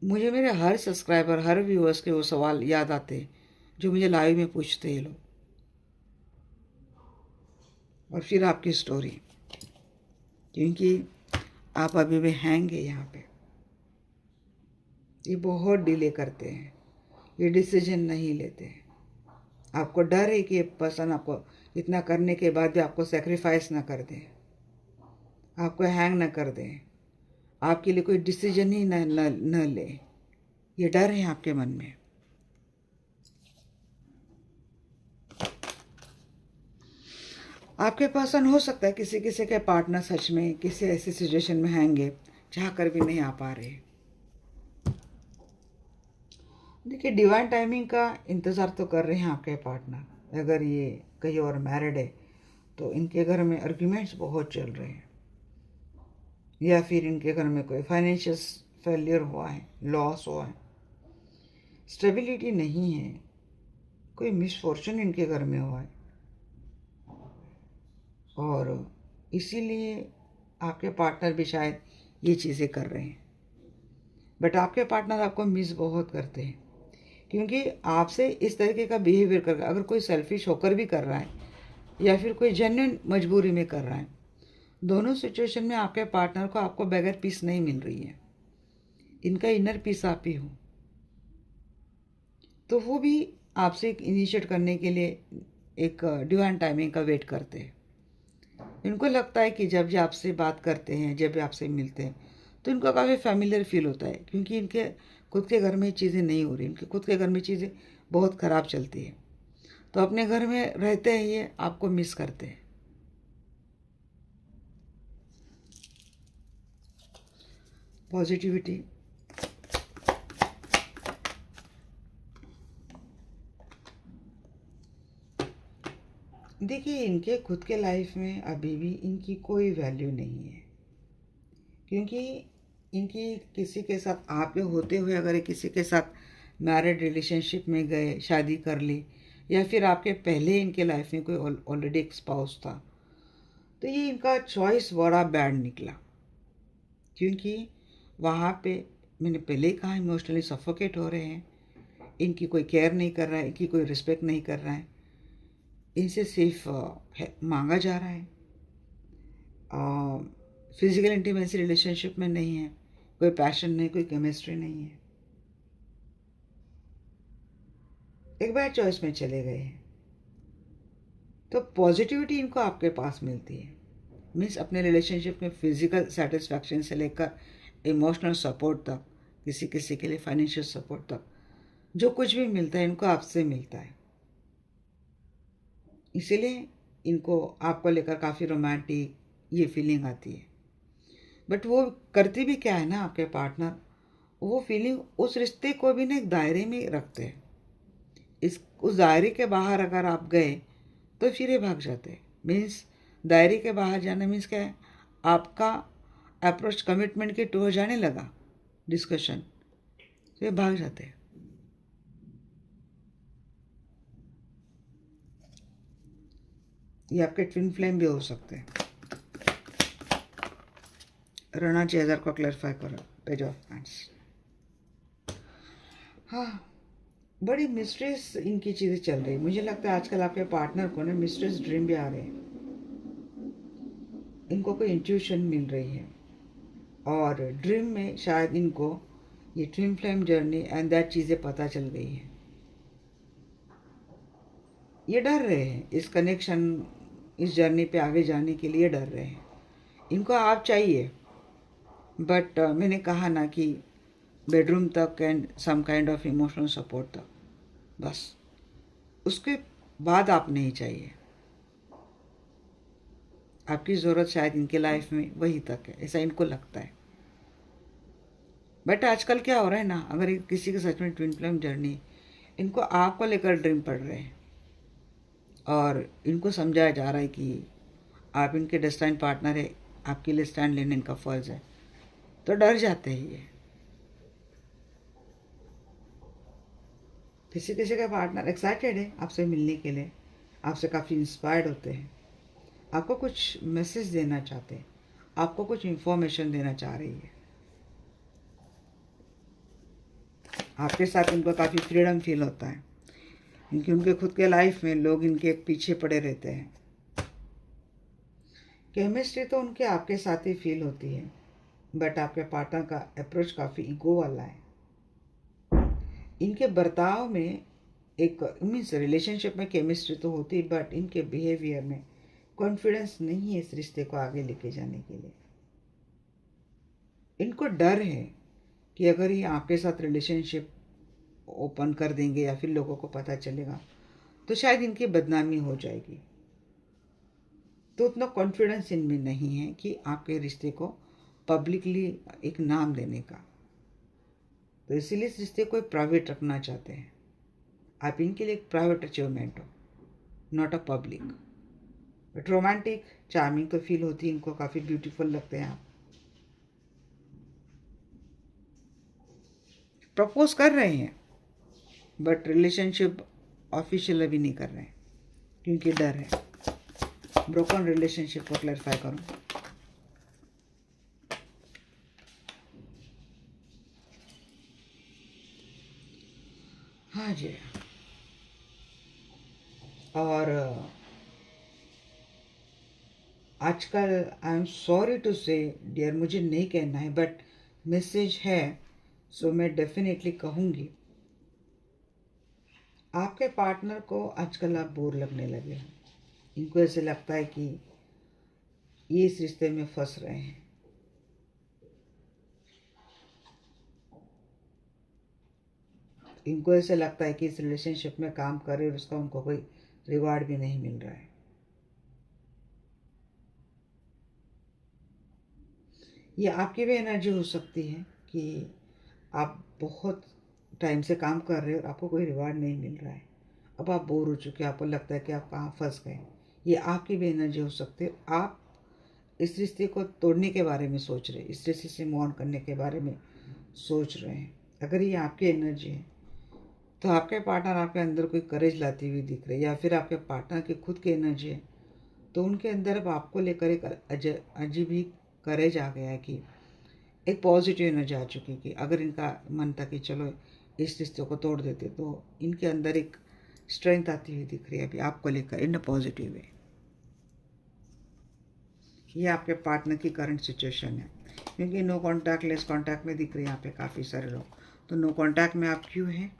मुझे मेरे हर सब्सक्राइबर, हर व्यूअर्स के वो सवाल याद आते हैं जो मुझे लाइव में पूछते हैं ये लोग। और फिर आपकी स्टोरी, क्योंकि आप अभी भी हैंग है यहाँ पे। ये बहुत डिले करते हैं, ये डिसीजन नहीं लेते हैं। आपको डर है कि ये पर्सन आपको इतना करने के बाद भी आपको सेक्रीफाइस ना कर दें, आपको हैंग ना कर दें, आपके लिए कोई डिसीजन ही न ले। ये डर है आपके मन में। आपके पर्सन हो सकता है किसी किसी के पार्टनर सच में किसी ऐसी सिचुएशन में हैंगे चाह कर भी नहीं आ पा रहे। देखिए, डिवाइन टाइमिंग का इंतज़ार तो कर रहे हैं आपके पार्टनर। अगर ये कहीं और मैरिड है तो इनके घर में आर्ग्यूमेंट्स बहुत चल रहे हैं, या फिर इनके घर में कोई फाइनेंशियल फेलियर हुआ है, लॉस हुआ है, स्टेबिलिटी नहीं है, कोई मिसफॉर्चून इनके घर में हुआ है, और इसीलिए आपके पार्टनर भी शायद ये चीज़ें कर रहे हैं। बट आपके पार्टनर आपको मिस बहुत करते हैं, क्योंकि आपसे इस तरीके का बिहेवियर कर, अगर कोई सेल्फिश होकर भी कर रहा है या फिर कोई जेन्युइन मजबूरी में कर रहा है, दोनों सिचुएशन में आपके पार्टनर को आपको बगैर पीस नहीं मिल रही है। इनका इनर पीस आप ही हो, तो वो भी आपसे इनिशिएट करने के लिए एक डिवाइन टाइमिंग का वेट करते हैं। इनको लगता है कि जब ये आपसे बात करते हैं, जब ये आपसे मिलते हैं, तो इनको काफ़ी फैमिलियर फील होता है, क्योंकि इनके खुद के घर में चीज़ें नहीं हो रही, इनके खुद के घर में चीज़ें बहुत ख़राब चलती है, तो अपने घर में रहते हैं ये आपको मिस करते हैं। पॉजिटिविटी, देखिए इनके खुद के लाइफ में अभी भी इनकी कोई वैल्यू नहीं है, क्योंकि इनकी किसी के साथ आपके होते हुए अगर किसी के साथ मैरिड रिलेशनशिप में गए, शादी कर ली, या फिर आपके पहले इनके लाइफ में कोई ऑलरेडी एक स्पाउस था, तो ये इनका चॉइस बड़ा बैड निकला, क्योंकि वहाँ पे मैंने पहले ही कहा इमोशनली सफोकेट हो रहे हैं, इनकी कोई केयर नहीं कर रहा है, इनकी कोई रिस्पेक्ट नहीं कर रहा है, इनसे सिर्फ मांगा जा रहा है, फिजिकल इंटीमेसी रिलेशनशिप में नहीं है, कोई पैशन नहीं, कोई केमिस्ट्री नहीं है, एक बैड चॉइस में चले गए हैं। तो पॉजिटिविटी इनको आपके पास मिलती है, मीन्स अपने रिलेशनशिप में फिजिकल सेटिस्फैक्शन से लेकर इमोशनल सपोर्ट तक, किसी किसी के लिए फाइनेंशियल सपोर्ट तक, जो कुछ भी मिलता है इनको आपसे मिलता है। इसीलिए इनको आपको लेकर काफ़ी रोमांटिक ये फीलिंग आती है। बट वो करती भी क्या है ना आपके पार्टनर, वो फीलिंग उस रिश्ते को भी ना एक दायरे में रखते हैं। उस दायरे के बाहर अगर आप गए तो फिर ये भाग जाते हैं। मीन्स दायरे के बाहर जाना मीन्स क्या है, आपका अप्रोच कमिटमेंट के टू जाने लगा डिस्कशन, तो ये भाग जाते हैं। ये आपके ट्विन फ्लेम भी हो सकते हैं। राणा 6000 को क्लैरिफाई करो, पेज ऑफ हैंड्स। हाँ, बड़ी मिस्ट्रेस इनकी चीज़ें चल रही है। मुझे लगता है आजकल आपके पार्टनर को ना मिस्ट्रेस ड्रीम भी आ रहे हैं, इनको कोई इंट्यूशन मिल रही है, और ड्रीम में शायद इनको ये twin flame journey and that चीज़ें पता चल गई है। ये डर रहे हैं इस कनेक्शन, इस जर्नी पे आगे जाने के लिए डर रहे हैं। इनको आप चाहिए, बट मैंने कहा ना कि बेडरूम तक and some kind of emotional support तक, बस उसके बाद आप नहीं चाहिए। आपकी ज़रूरत शायद इनके लाइफ में वही तक है, ऐसा इनको लगता है। बट आजकल क्या हो रहा है ना, अगर किसी के सच में ट्विन फ्लेम जर्नी, इनको आपको लेकर ड्रीम पड़ रहे हैं, और इनको समझाया जा रहा है कि आप इनके डेस्टाइन पार्टनर है, आपके लिए स्टैंड लेने इनका फ़र्ज़ है, तो डर जाते हैं ये। किसी किसी का पार्टनर एक्साइटेड है आपसे मिलने के लिए, आपसे काफ़ी इंस्पायर्ड होते हैं, आपको कुछ मैसेज देना चाहते हैं, आपको कुछ इन्फॉर्मेशन देना चाह रही है। आपके साथ इनको काफ़ी फ्रीडम फील होता है, क्योंकि उनके खुद के लाइफ में लोग इनके पीछे पड़े रहते हैं। केमिस्ट्री तो उनके आपके साथ ही फील होती है, बट आपके पार्टनर का अप्रोच काफ़ी ईगो वाला है। इनके बर्ताव में एक मीन्स रिलेशनशिप में केमिस्ट्री तो होती है, बट इनके बिहेवियर में कॉन्फिडेंस नहीं है इस रिश्ते को आगे लेके जाने के लिए। इनको डर है कि अगर ये आपके साथ रिलेशनशिप ओपन कर देंगे या फिर लोगों को पता चलेगा तो शायद इनकी बदनामी हो जाएगी। तो उतना कॉन्फिडेंस इनमें नहीं है कि आपके रिश्ते को पब्लिकली एक नाम देने का, तो इसीलिए इस रिश्ते को प्राइवेट रखना चाहते हैं। आप इनके लिए एक प्राइवेट अचीवमेंट हो, not a public. But romantic charming तो फील होती है इनको, काफ़ी ब्यूटीफुल लगते हैं आप। प्रपोज कर रहे हैं बट रिलेशनशिप ऑफिशियल अभी नहीं कर रहे हैं क्योंकि डर है। ब्रोकन रिलेशनशिप को क्लैरिफाई करूं। हाँ जी। और आजकल आई एम सॉरी टू से डियर, मुझे नहीं कहना है बट मैसेज है, सो मैं डेफिनेटली कहूँगी। आपके पार्टनर को आजकल आप बोर लगने लगे हैं। इनको ऐसे लगता है कि ये इस रिश्ते में फंस रहे हैं। इनको ऐसे लगता है कि इस रिलेशनशिप में काम कर रहे और उसका उनको कोई रिवार्ड भी नहीं मिल रहा है। ये आपकी भी एनर्जी हो सकती है कि आप बहुत टाइम से काम कर रहे हो और आपको कोई रिवार्ड नहीं मिल रहा है। अब आप बोर हो चुके हैं, आपको लगता है कि आप कहाँ फंस गए। ये आपकी भी एनर्जी हो सकती है। आप इस रिश्ते को तोड़ने के बारे में सोच रहे हैं, इस रिश्ते से मूव ऑन करने के बारे में सोच रहे हैं। अगर ये आपकी एनर्जी है तो आपके पार्टनर आपके अंदर कोई करेज लाती हुई दिख रही है, या फिर आपके पार्टनर की खुद की एनर्जी है तो उनके अंदर अब आपको लेकर एक अजीब ही करेज आ गया है कि एक पॉजिटिव एनर्जी आ चुकी है कि अगर इनका मन था कि चलो इस रिश्ते को तोड़ देते, तो इनके अंदर एक स्ट्रेंथ आती हुई दिख रही है अभी आपको लेकर इन अ पॉजिटिव वे। ये आपके पार्टनर की करंट सिचुएशन है क्योंकि नो कॉन्टैक्ट, लेस कॉन्टैक्ट में दिख रही है यहाँ पे काफ़ी सारे लोग। तो नो कॉन्टैक्ट में आप क्यों हैं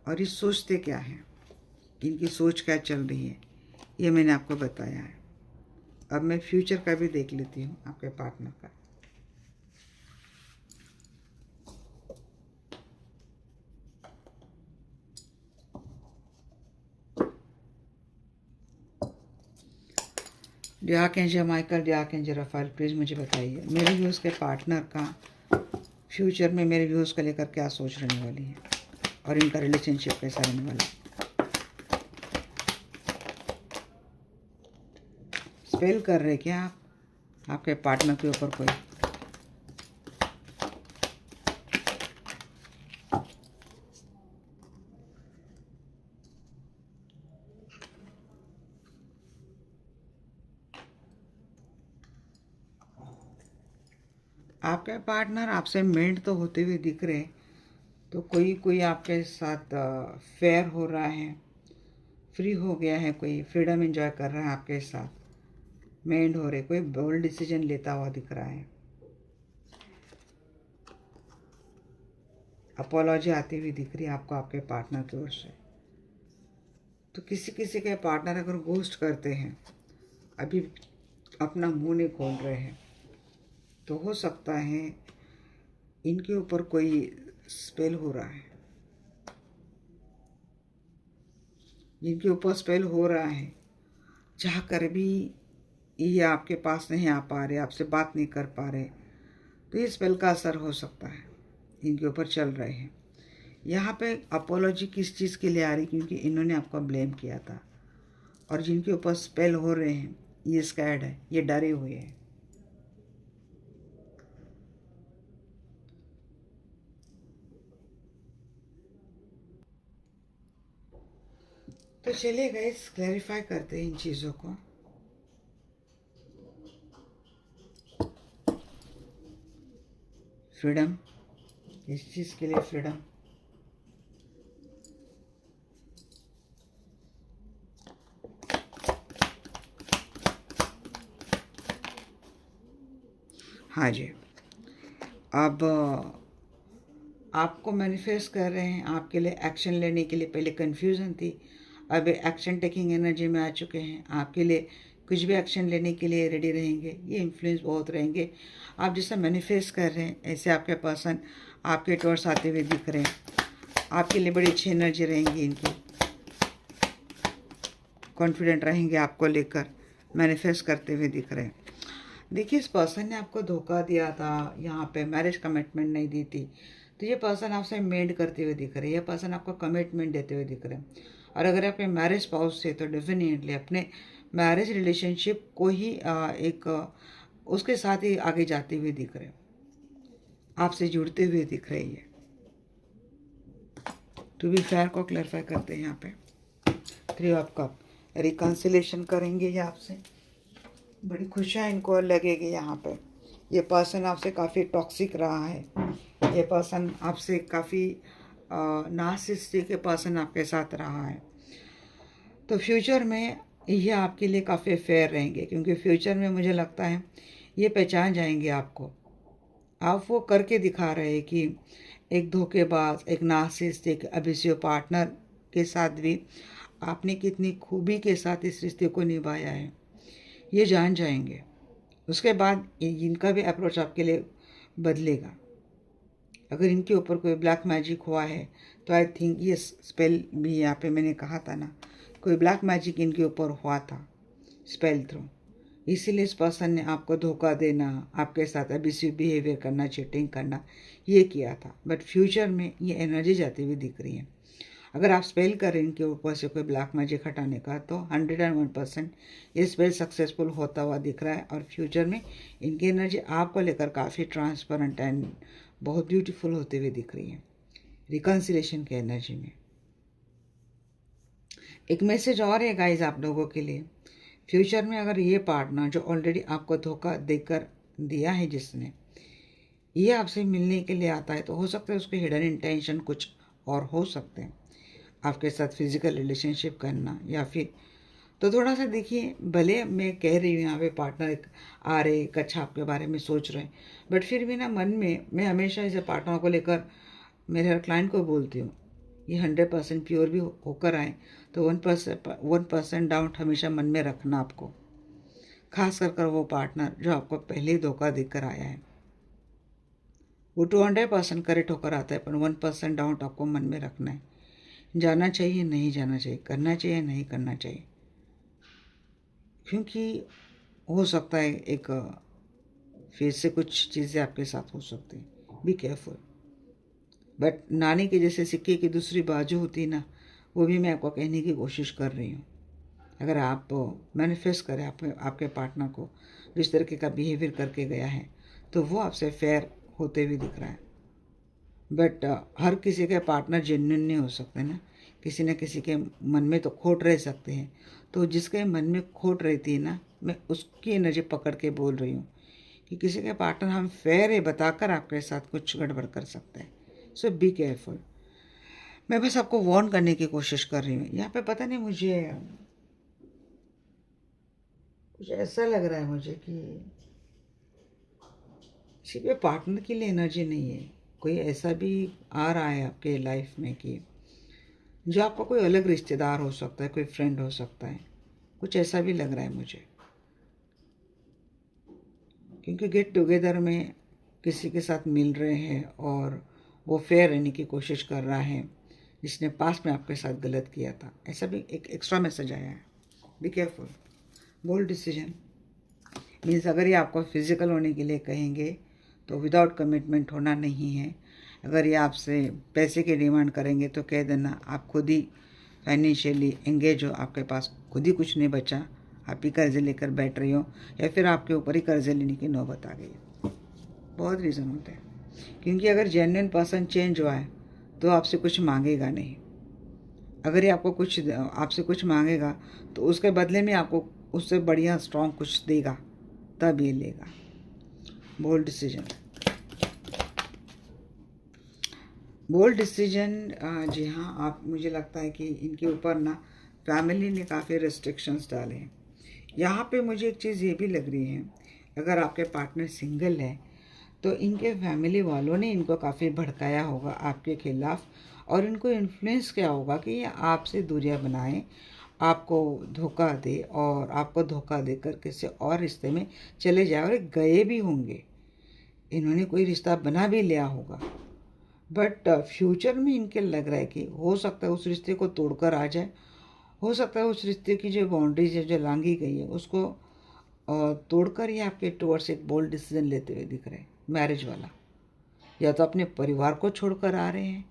और ये सोचते क्या हैं, इनकी सोच क्या चल रही है, ये मैंने आपको बताया है। अब मैं फ्यूचर का भी देख लेती हूँ आपके पार्टनर का। Archangel Michael, archangel Rafale, please मुझे बताइए मेरे व्यूज़ के पार्टनर का फ्यूचर में मेरे व्यूज़ को लेकर क्या सोच रहने वाली है और इनका रिलेशनशिप कैसा रहने वाला है। स्पेल कर रहे क्या आप आपके पार्टनर के ऊपर कोई? आपके पार्टनर आपसे मेल्ट तो होते हुए दिख रहे, तो कोई कोई आपके साथ फेयर हो रहा है, फ्री हो गया है, कोई फ्रीडम एंजॉय कर रहा है आपके साथ, मेंड हो रहे, कोई बोल्ड डिसीजन लेता हुआ दिख रहा है। अपोलॉजी आती हुई दिख रही है आपको आपके पार्टनर की ओर से। तो किसी किसी के पार्टनर अगर घोस्ट करते हैं, अभी अपना मुंह नहीं खोल रहे हैं, तो हो सकता है इनके ऊपर कोई स्पेल हो रहा है। जिनके ऊपर स्पेल हो रहा है, चाह कर भी ये आपके पास नहीं आ पा रहे, आपसे बात नहीं कर पा रहे, तो ये स्पेल का असर हो सकता है इनके ऊपर चल रहे हैं। यहाँ पे अपोलॉजी किस चीज़ के लिए आ रही, क्योंकि इन्होंने आपको ब्लेम किया था। और जिनके ऊपर स्पेल हो रहे हैं ये स्कैर्ड है, ये डरे हुए हैं। तो चलिए गाइस, क्लैरिफाई करते हैं इन चीज़ों को। फ्रीडम, इस चीज़ के लिए फ्रीडम, हाँ जी। अब आपको मैनिफेस्ट कर रहे हैं, आपके लिए एक्शन लेने के लिए पहले कन्फ्यूज़न थी, अब एक्शन टेकिंग एनर्जी में आ चुके हैं। आपके लिए कुछ भी एक्शन लेने के लिए रेडी रहेंगे, ये इन्फ्लुएंस बहुत रहेंगे। आप जैसा मैनिफेस्ट कर रहे हैं ऐसे आपके पर्सन आपके टॉर्स आते हुए दिख रहे हैं। आपके लिए बड़ी अच्छी एनर्जी रहेंगी इनकी, कॉन्फिडेंट रहेंगे आपको लेकर, मैनिफेस्ट करते हुए दिख रहे हैं। देखिए, इस पर्सन ने आपको धोखा दिया था, यहाँ पे मैरिज कमिटमेंट नहीं दी थी, तो ये पर्सन आपसे मेंड करते हुए दिख रहे हैं। ये पर्सन आपको कमिटमेंट देते हुए दिख रहे हैं। और अगर आपके मैरिज स्पाउस से तो डेफिनेटली अपने मैरिज रिलेशनशिप को ही उसके साथ ही आगे जाते हुए दिख रहे, आपसे जुड़ते हुए दिख रही है। टू बी फेयर को क्लैरिफाई करते हैं यहाँ पे। 3 ऑफ कप, रिकन्सिलेशन करेंगे ये आपसे, बड़ी खुशियाँ इनको लगेगी यहाँ पे। ये पर्सन आपसे काफ़ी टॉक्सिक रहा है, ये पर्सन आपसे काफ़ी नार्सिसिस्टिक के पर्सन आपके साथ रहा है। तो फ्यूचर में ये आपके लिए काफ़ी फेयर रहेंगे, क्योंकि फ्यूचर में मुझे लगता है ये पहचान जाएंगे आपको। आप वो करके दिखा रहे हैं कि एक धोखेबाज, एक नार्सिसिस्टिक, अब्यूसिव पार्टनर के साथ भी आपने कितनी खूबी के साथ इस रिश्ते को निभाया है, ये जान जाएंगे। उसके बाद इनका भी अप्रोच आपके लिए बदलेगा। अगर इनके ऊपर कोई ब्लैक मैजिक हुआ है तो आई थिंक ये स्पेल भी यहाँ पे मैंने कहा था ना, कोई ब्लैक मैजिक इनके ऊपर हुआ था स्पेल थ्रू, इसीलिए इस पर्सन ने आपको धोखा देना, आपके साथ अब्यूसिव बिहेवियर करना, चीटिंग करना ये किया था। बट फ्यूचर में ये एनर्जी जाती हुई दिख रही है। अगर आप स्पेल करें इनके ऊपर से कोई ब्लैक मैजिक हटाने का, तो 101% ये स्पेल सक्सेसफुल होता हुआ दिख रहा है। और फ्यूचर में इनकी एनर्जी आपको लेकर काफ़ी ट्रांसपेरेंट एंड बहुत ब्यूटीफुल होते हुए दिख रही है, रिकन्सिलेशन की एनर्जी में। एक मैसेज और है गाइज आप लोगों के लिए। फ्यूचर में अगर ये पार्टनर जो ऑलरेडी आपको धोखा देकर दिया है, जिसने ये आपसे मिलने के लिए आता है, तो हो सकता है उसके हिडन इंटेंशन कुछ और हो सकते हैं, आपके साथ फिजिकल रिलेशनशिप करना, या फिर तो थोड़ा सा देखिए, भले मैं कह रही हूँ यहाँ पे पार्टनर आ रहे, एक अच्छा आपके बारे में सोच रहे हैं, बट फिर भी ना मन में मैं हमेशा इसे पार्टनर को लेकर मेरे हर क्लाइंट को बोलती हूँ, ये 100% प्योर भी होकर आए तो 1% डाउट हमेशा मन में रखना आपको, खास कर वो पार्टनर जो आपको पहले ही धोखा देकर आया है। वो 200% करेक्ट होकर आता है, पर 1% डाउट आपको मन में रखना है। जाना चाहिए, नहीं जाना चाहिए, करना चाहिए, नहीं करना चाहिए, क्योंकि हो सकता है एक फिर से कुछ चीज़ें आपके साथ हो सकती हैं। Be careful. बट नानी के जैसे सिक्के की दूसरी बाजू होती है ना, वो भी मैं आपको कहने की कोशिश कर रही हूँ। अगर आप मैनिफेस्ट करें आपके पार्टनर को जिस तरीके का बिहेवियर करके गया है, तो वो आपसे फेयर होते हुए दिख रहा है। बट हर किसी के पार्टनर जेन्युइन नहीं हो सकते ना, किसी न किसी के मन में तो खोट रह सकते हैं। तो जिसके मन में खोट रहती है ना, मैं उसकी एनर्जी पकड़ के बोल रही हूँ कि किसी के पार्टनर हम फेयर है बताकर आपके साथ कुछ गड़बड़ कर सकते हैं। सो बी केयरफुल। मैं बस आपको वार्न करने की कोशिश कर रही हूँ। यहाँ पे पता नहीं, मुझे कुछ ऐसा लग रहा है मुझे कि सिर्फ ये पार्टनर के लिए एनर्जी नहीं है, कोई ऐसा भी आ रहा है आपके लाइफ में कि जो आपका कोई अलग रिश्तेदार हो सकता है, कोई फ्रेंड हो सकता है, कुछ ऐसा भी लग रहा है मुझे। क्योंकि गेट टुगेदर में किसी के साथ मिल रहे हैं और वो फेयर रहने की कोशिश कर रहा है, जिसने पास्ट में आपके साथ गलत किया था, ऐसा भी एक एक्स्ट्रा मैसेज आया है। Be careful. Bold decision means अगर ये आपको फिजिकल होने के लिए कहेंगे तो विदाउट कमिटमेंट होना नहीं है। अगर ये आपसे पैसे की डिमांड करेंगे तो कह देना आप खुद ही फाइनेंशियली एंगेज हो, आपके पास खुद ही कुछ नहीं बचा, आप ही कर्जे लेकर बैठ रही हो, या फिर आपके ऊपर ही कर्जे लेने की नौबत आ गई। बहुत रीज़न होते हैं, क्योंकि अगर जेन्युइन पर्सन चेंज हुआ है तो आपसे कुछ मांगेगा नहीं। अगर ये आपसे कुछ मांगेगा तो उसके बदले में आपको उससे बढ़िया स्ट्रॉन्ग कुछ देगा, तब ये लेगा। Bold decision. बोल्ड डिसीजन जी हाँ, आप मुझे लगता है कि इनके ऊपर ना फैमिली ने काफ़ी रेस्ट्रिक्शंस डाले हैं। यहाँ पे मुझे एक चीज़ ये भी लग रही है, अगर आपके पार्टनर सिंगल है तो इनके फैमिली वालों ने इनको काफ़ी भड़काया होगा आपके खिलाफ, और इनको इन्फ्लुएंस किया होगा कि ये आपसे दूरियां बनाए, आपको धोखा दे, और आपको धोखा देकर किसी और रिश्ते में चले जाए, और गए भी होंगे, इन्होंने कोई रिश्ता बना भी लिया होगा। बट फ्यूचर में इनके लग रहा है कि हो सकता है उस रिश्ते को तोड़कर आ जाए, हो सकता है उस रिश्ते की जो बाउंड्रीज है जो लांगी गई है उसको तोड़कर ये आपके टुवर्ड्स एक बोल्ड डिसीजन लेते हुए दिख रहे हैं, मैरिज वाला। या तो अपने परिवार को छोड़कर आ रहे हैं,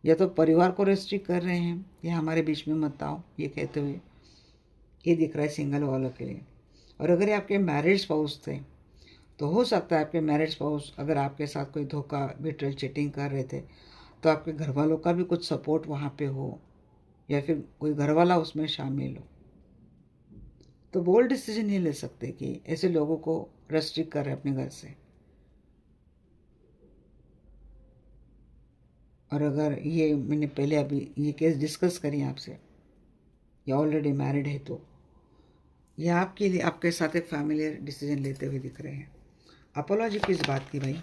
या तो परिवार को रेस्ट्रिक्ट कर रहे हैं, या हमारे बीच में मत आओ ये कहते हुए, ये दिख रहा है सिंगल वालों के लिए। और अगर ये आपके मैरिड स्पाउस थे तो हो सकता है आपके मैरिड स्पाउस अगर आपके साथ कोई धोखा बिट्रेल चीटिंग कर रहे थे तो आपके घर वालों का भी कुछ सपोर्ट वहाँ पे हो, या फिर कोई घर वाला उसमें शामिल हो। तो बोल्ड डिसीजन नहीं ले सकते कि ऐसे लोगों को रेस्ट्रिक्ट कर रहे अपने घर से। और अगर ये मैंने पहले अभी ये केस डिस्कस करी आपसे, या ऑलरेडी मैरिड है तो ये आपके लिए आपके साथ एक फैमिलियर डिसीजन लेते हुए दिख रहे हैं। अपोलॉजी किस बात की भाई?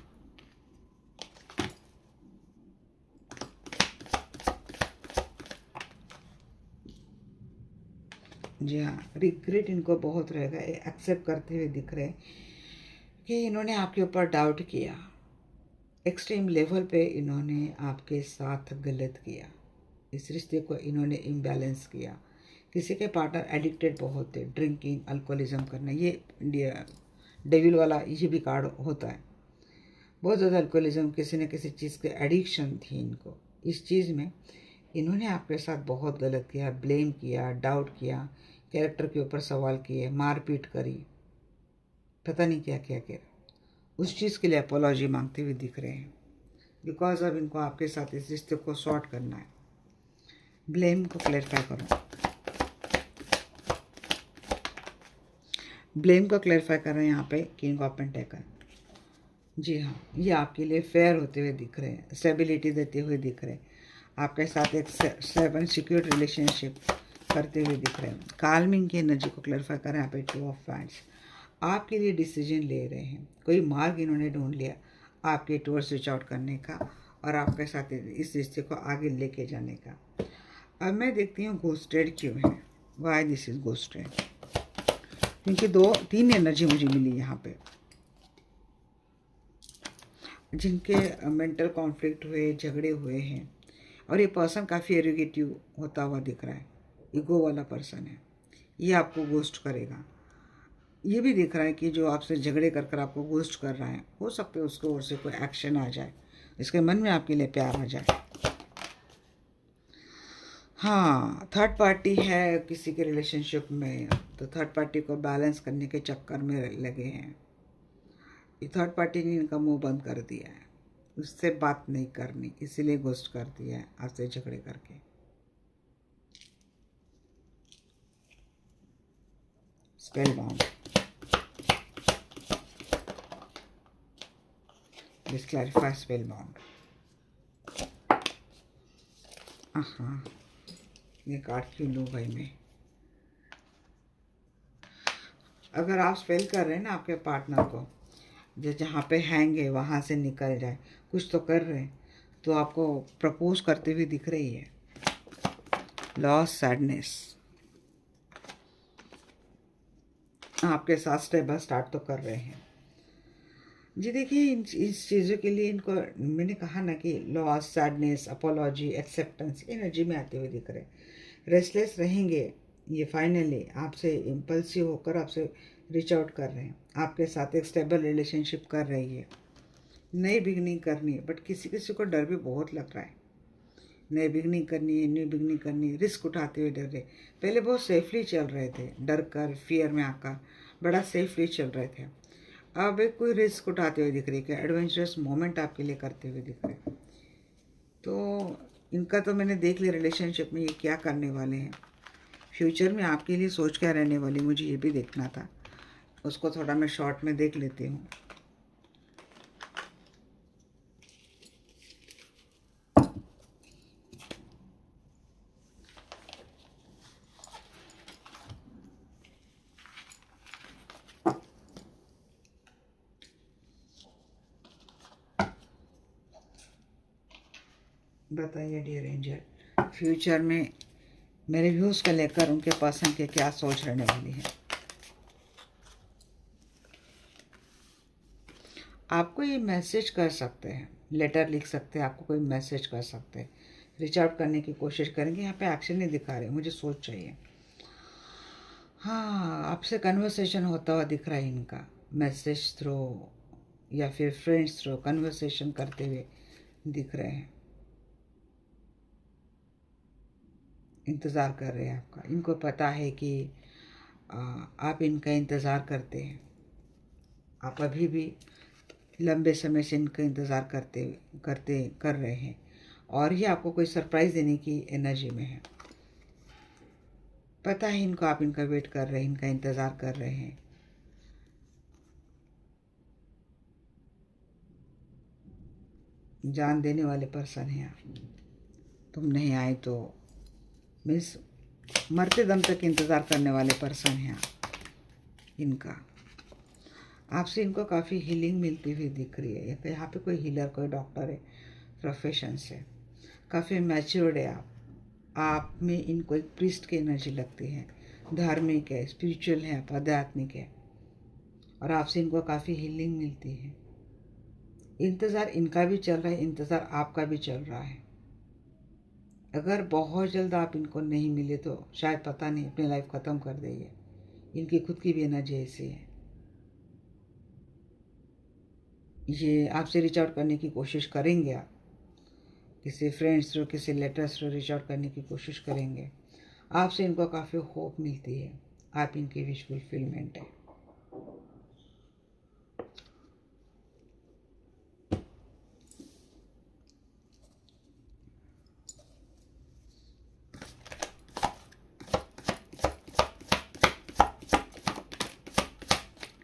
जी हाँ, रिग्रेट इनको बहुत रहेगा। ये एक्सेप्ट करते हुए दिख रहे हैं कि इन्होंने आपके ऊपर डाउट किया, एक्सट्रीम लेवल पे इन्होंने आपके साथ गलत किया, इस रिश्ते को इन्होंने इम्बैलेंस किया। किसी के पार्टनर एडिक्टेड बहुत है, ड्रिंकिंग, अल्कोहलिज्म करना, ये डेविल वाला ये भी कार्ड होता है। बहुत ज़्यादा अल्कोहलिज्म, किसी न किसी चीज़ की एडिक्शन थी इनको। इस चीज़ में इन्होंने आपके साथ बहुत गलत किया, ब्लेम किया, डाउट किया, कैरेक्टर के ऊपर सवाल किए, मारपीट करी, पता नहीं क्या क्या किया। उस चीज़ के लिए अपोलॉजी मांगते हुए दिख रहे हैं, बिकॉज अब इनको आपके साथ इस रिश्ते को सॉर्ट करना है। ब्लेम को क्लैरिफाई करो, ब्लेम को क्लैरिफाई कर रहे हैं यहाँ पे किंग ऑफ पेंटेकल। जी हाँ, ये आपके लिए फेयर होते हुए दिख रहे हैं, स्टेबिलिटी देते हुए दिख रहे हैं, आपके साथ एक स्टेबल सिक्योर रिलेशनशिप करते हुए दिख रहे हैं। काल्मिंग की एनर्जी को क्लैरिफाई करें यहाँ पे 2 ऑफ वांड्स। आपके लिए डिसीजन ले रहे हैं, कोई मार्ग इन्होंने ढूंढ लिया आपके टूवर्ड्स रीच आउट करने का और आपके साथ इस रिश्ते को आगे लेके जाने का। अब मैं देखती हूँ घोस्टेड क्यों है, वाई दिस इज घोस्टेड, क्योंकि 2-3 एनर्जी मुझे मिली यहाँ पे। जिनके मेंटल कॉन्फ्लिक्ट हुए, झगड़े हुए हैं, और ये पर्सन काफ़ी एरिगेटिव होता हुआ दिख रहा है, ईगो वाला पर्सन है, ये आपको गोस्ट करेगा। ये भी दिख रहा है कि जो आपसे झगड़े कर कर आपको गोस्ट कर रहा है, हो सकता है उसके ओर से कोई एक्शन आ जाए, इसके मन में आपके लिए प्यार आ जाए। हाँ, थर्ड पार्टी है किसी के रिलेशनशिप में, तो थर्ड पार्टी को बैलेंस करने के चक्कर में लगे हैं। ये थर्ड पार्टी ने इनका मुंह बंद कर दिया है, उससे बात नहीं करनी, इसीलिए गोस्ट कर दिया है आपसे झगड़े करके। Spell bound, please clarify spell bound. हाँ, ये कार्ड क्यों लूँ भाई मैं? अगर आप स्पेल कर रहे हैं ना आपके पार्टनर को, जो जहाँ पे हैंग है वहाँ से निकल जाए, कुछ तो कर रहे हैं, तो आपको प्रपोज करते हुए दिख रही है। लॉस, सैडनेस, आपके साथ स्टेप बाय स्टार्ट तो कर रहे हैं जी। देखिए इस चीज़ों के लिए इनको मैंने कहा ना कि loss, sadness, apology, acceptance energy में आते हुए दिख रहे हैं। रेस्टलेस रहेंगे ये, फाइनली आपसे इम्पल्सिव होकर आपसे रीच आउट कर रहे हैं, आपके साथ एक स्टेबल रिलेशनशिप कर रही है, नई बिगनिंग करनी है। बट किसी किसी को डर भी बहुत लग रहा है, नई बिगनिंग करनी है, न्यू बिगनिंग करनी है, रिस्क उठाते हुए डर रहे। पहले बहुत सेफली चल रहे थे, डर कर, फियर में आकर बड़ा सेफली चल रहे थे, अब एक कोई रिस्क उठाते हुए दिख रही है, एडवेंचरस मोमेंट आपके लिए करते हुए दिख रहे। तो इनका तो मैंने देख लिया रिलेशनशिप में ये क्या करने वाले हैं, फ्यूचर में आपके लिए सोच क्या रहने वाली, मुझे ये भी देखना था, उसको थोड़ा मैं शॉर्ट में देख लेती हूँ। बताइए डियर एंजल, फ्यूचर में मेरे व्यूज़ को लेकर उनके पर्सन के क्या सोच रहने वाली है। आपको ये मैसेज कर सकते हैं, लेटर लिख सकते हैं, आपको कोई मैसेज कर सकते हैं, रीच आउट करने की कोशिश करेंगे। यहाँ पे एक्शन नहीं दिखा रहे, मुझे सोच चाहिए। हाँ, आपसे कन्वर्सेशन होता हुआ दिख रहा है इनका, मैसेज थ्रू या फिर फ्रेंड्स थ्रू कन्वर्सेशन करते हुए दिख रहे हैं, इंतज़ार कर रहे हैं आपका। इनको पता है कि आप इनका इंतज़ार करते हैं। आप अभी भी लंबे समय से इनका इंतज़ार कर रहे हैं और ये आपको कोई सरप्राइज़ देने की एनर्जी में है। पता है इनको, आप इनका वेट कर रहे हैं, इनका इंतज़ार कर रहे हैं। जान देने वाले पर्सन हैं आप। तुम नहीं आए तो मीन्स मरते दम तक इंतज़ार करने वाले पर्सन हैं आप इनका। आपसे इनको काफ़ी हीलिंग मिलती हुई दिख रही है। यहाँ पे कोई हीलर, कोई डॉक्टर है प्रोफेशन से, काफ़ी मैच्योर्ड है आप में इनको एक प्रीस्ट की एनर्जी लगती है, धार्मिक है, स्पिरिचुअल है, आप आध्यात्मिक है और आपसे इनको काफ़ी हीलिंग मिलती है। इंतज़ार इनका भी चल रहा है, इंतज़ार आपका भी चल रहा है। अगर बहुत जल्द आप इनको नहीं मिले तो शायद पता नहीं अपनी लाइफ ख़त्म कर देंगे। इनकी खुद की भी एनर्जी ऐसी है। ये आपसे रीच आउट करने की कोशिश करेंगे, आप किसी फ्रेंड्स थ्रू, किसी लेटर्स थ्रू रीच आउट करने की कोशिश करेंगे। आपसे इनको काफ़ी होप मिलती है, आप इनकी विश फुलफिलमेंट है।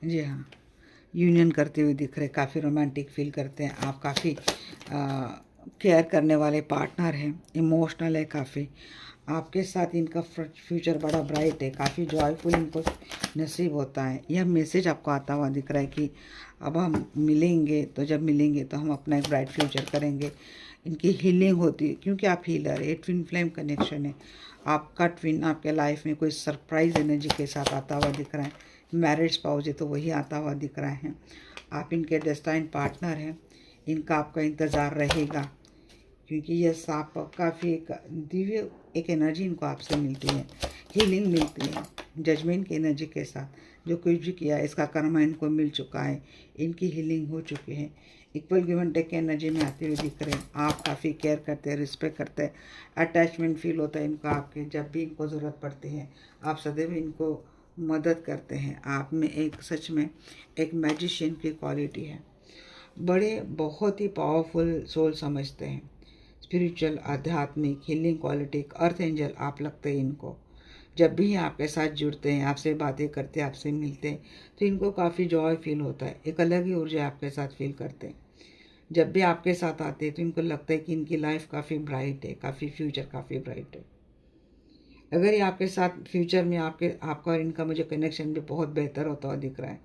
जी हाँ, यूनियन करते हुए दिख रहे, काफ़ी रोमांटिक फील करते हैं आप, काफ़ी केयर करने वाले पार्टनर हैं, इमोशनल है काफ़ी। आपके साथ इनका फ्यूचर बड़ा ब्राइट है, काफ़ी जॉयफुल इनको नसीब होता है। यह मैसेज आपको आता हुआ दिख रहा है कि अब हम मिलेंगे, तो जब मिलेंगे तो हम अपना एक ब्राइट फ्यूचर करेंगे। इनकी हीलिंग होती है क्योंकि आप हीलर है, ट्विन फ्लेम कनेक्शन है। आपका ट्विन आपके लाइफ में कोई सरप्राइज एनर्जी के साथ आता हुआ दिख रहा है। मैरिज स्पाउस है तो वही आता हुआ दिख रहा है। आप इनके डेस्टाइन पार्टनर हैं, इनका आपका इंतज़ार रहेगा क्योंकि यह सांप काफ़ी एक दिव्य एक एनर्जी इनको आपसे मिलती है, हीलिंग मिलती है जजमेंट की एनर्जी के साथ। जो कुछ भी किया इसका कर्मा इनको मिल चुका है, इनकी हीलिंग हो चुकी है। इक्वल गिव एंड टेक की एनर्जी में आते हुए दिख रहे हैं। आप काफ़ी केयर करते हैं, रिस्पेक्ट करते हैं, अटैचमेंट फील होता है इनको आपके। जब भी इनको ज़रूरत पड़ती है आप सदैव इनको मदद करते हैं। आप में एक सच में एक मैजिशियन की क्वालिटी है। बड़े बहुत ही पावरफुल सोल समझते हैं, स्पिरिचुअल, आध्यात्मिक, हीलिंग क्वालिटी, अर्थ एंजल आप लगते हैं इनको। जब भी आपके साथ जुड़ते हैं, आपसे बातें करते हैं, आपसे मिलते हैं तो इनको काफ़ी जॉय फील होता है, एक अलग ही ऊर्जा आपके साथ फील करते हैं। जब भी आपके साथ आते हैं तो इनको लगता है कि इनकी लाइफ काफ़ी ब्राइट है, काफ़ी फ्यूचर काफ़ी ब्राइट है। अगर ये आपके साथ फ्यूचर में आपका और इनका मुझे कनेक्शन भी बहुत बेहतर होता हुआ दिख रहा है।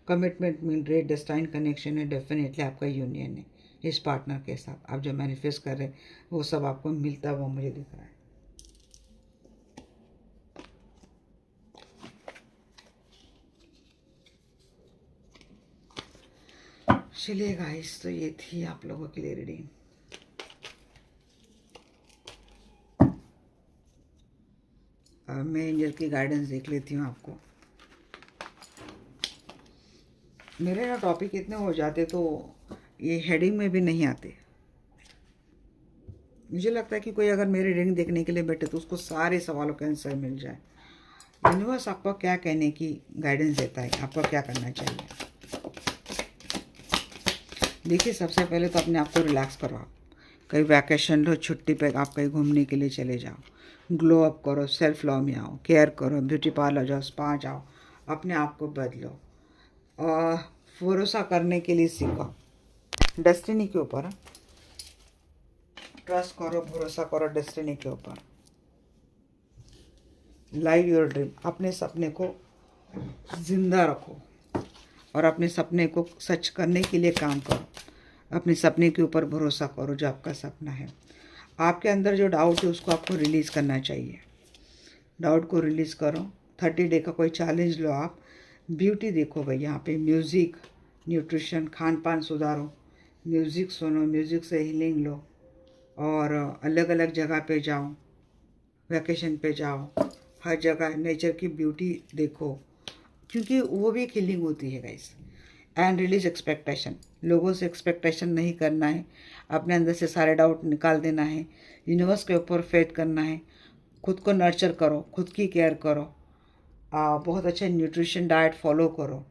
Commitment mean great destined connection है, डेफिनेटली आपका यूनियन है इस पार्टनर के साथ। आप जो मैनिफेस्ट कर रहे हैं वो सब आपको मिलता हुआ मुझे दिख रहा है। चलिए गाइस, तो ये थी आप लोगों के लिए रीडिंग। मैं एंजल की गाइडेंस देख लेती हूँ आपको। मेरे ना टॉपिक इतने हो जाते तो ये हेडिंग में भी नहीं आते। मुझे लगता है कि कोई अगर मेरी रीडिंग देखने के लिए बैठे तो उसको सारे सवालों का आंसर मिल जाए। यूनिवर्स आपको क्या कहने की गाइडेंस देता है, आपको क्या करना चाहिए। देखिए, सबसे पहले तो अपने आप को रिलैक्स करो। आप कहीं वैकेशन लो, छुट्टी पे आप कहीं घूमने के लिए चले जाओ, ग्लो अप करो, सेल्फ लव में आओ, केयर करो, ब्यूटी पार्लर जाओ, स्पा जाओ, अपने आप को बदलो और भरोसा करने के लिए सीखो डेस्टिनी के ऊपर। ट्रस्ट करो, भरोसा करो डेस्टिनी के ऊपर। लाइव योर ड्रीम, अपने सपने को जिंदा रखो और अपने सपने को सच करने के लिए काम करो। अपने सपने के ऊपर भरोसा करो, जो आपका सपना है। आपके अंदर जो डाउट है उसको आपको रिलीज़ करना चाहिए। डाउट को रिलीज़ करो। 30 डे का कोई चैलेंज लो आप। ब्यूटी देखो भाई, यहाँ पे म्यूज़िक, न्यूट्रिशन, खान पान सुधारो, म्यूज़िक सुनो, म्यूज़िक से हीलिंग लो और अलग अलग जगह पे जाओ, वैकेशन पे जाओ, हर जगह नेचर की ब्यूटी देखो क्योंकि वो भी एक हीलिंग होती है गाइस। एंड रिलीज एक्सपेक्टेशन, लोगों से एक्सपेक्टेशन नहीं करना है, अपने अंदर से सारे डाउट निकाल देना है, यूनिवर्स के ऊपर फेथ करना है, खुद को नर्चर करो, खुद की केयर करो, बहुत अच्छा न्यूट्रिशन डाइट फॉलो करो,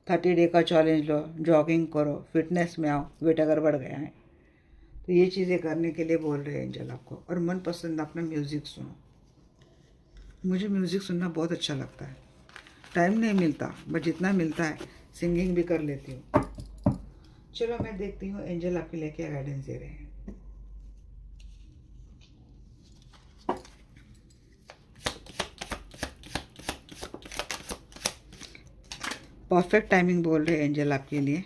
30 डे का चैलेंज लो, जॉगिंग करो, फिटनेस में आओ, वेट अगर बढ़ गया है तो ये चीज़ें करने के लिए बोल रहे हैं एंजल आपको। और मनपसंद अपना म्यूज़िक सुनो। मुझे म्यूज़िक सुनना बहुत अच्छा लगता है। टाइम नहीं मिलता बट जितना मिलता है सिंगिंग भी कर लेती हूँ। चलो मैं देखती हूँ एंजल आपके लिए क्या गाइडेंस दे रहे हैं। परफेक्ट टाइमिंग बोल रहे हैं एंजल आपके लिए।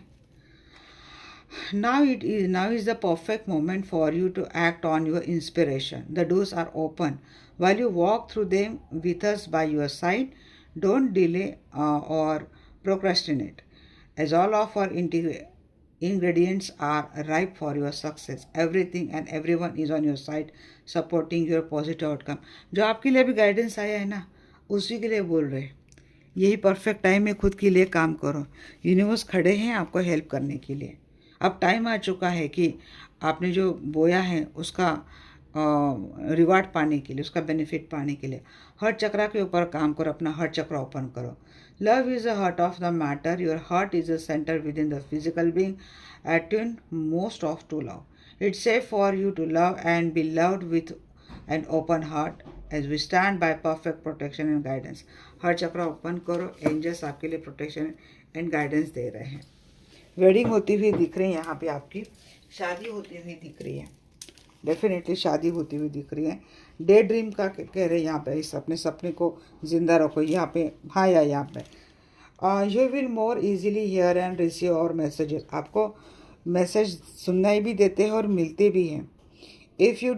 Now is the perfect moment for you to act on your inspiration. The doors are open. While you walk through them with us by your side, don't delay or procrastinate. As all of our ingredients are ripe for your success, everything and everyone is on your side, supporting your positive outcome. जो आपके लिए अभी guidance आया है ना, उसी के लिए बोल रहे हैं। यही परफेक्ट टाइम है, खुद के लिए काम करो। यूनिवर्स खड़े हैं आपको हेल्प करने के लिए। अब टाइम आ चुका है कि आपने जो बोया है उसका रिवार्ड पाने के लिए, उसका बेनिफिट पाने के लिए हर चक्रा के ऊपर काम करो, अपना हर चक्रा ओपन करो। Love is the heart of the matter, your heart is the centre within the physical being, attune most of to love. It's safe for you to love and be loved with an open heart as we stand by perfect protection and guidance. हर chakra open करो, angels आपके लिए protection and guidance दे रहे हैं। Wedding होती हुई दिख रही है, यहाँ पे आपकी शादी होती हुई दिख रही है। डेफिनेटली शादी होती हुई दिख रही है। डे ड्रीम का कह रहे हैं यहाँ पे, इस अपने सपने को जिंदा रखो। यहाँ पे हाँ या यहाँ पे you will more easily hear and receive और मैसेजेस। आपको मैसेज सुनना भी देते हैं और मिलते भी हैं। If you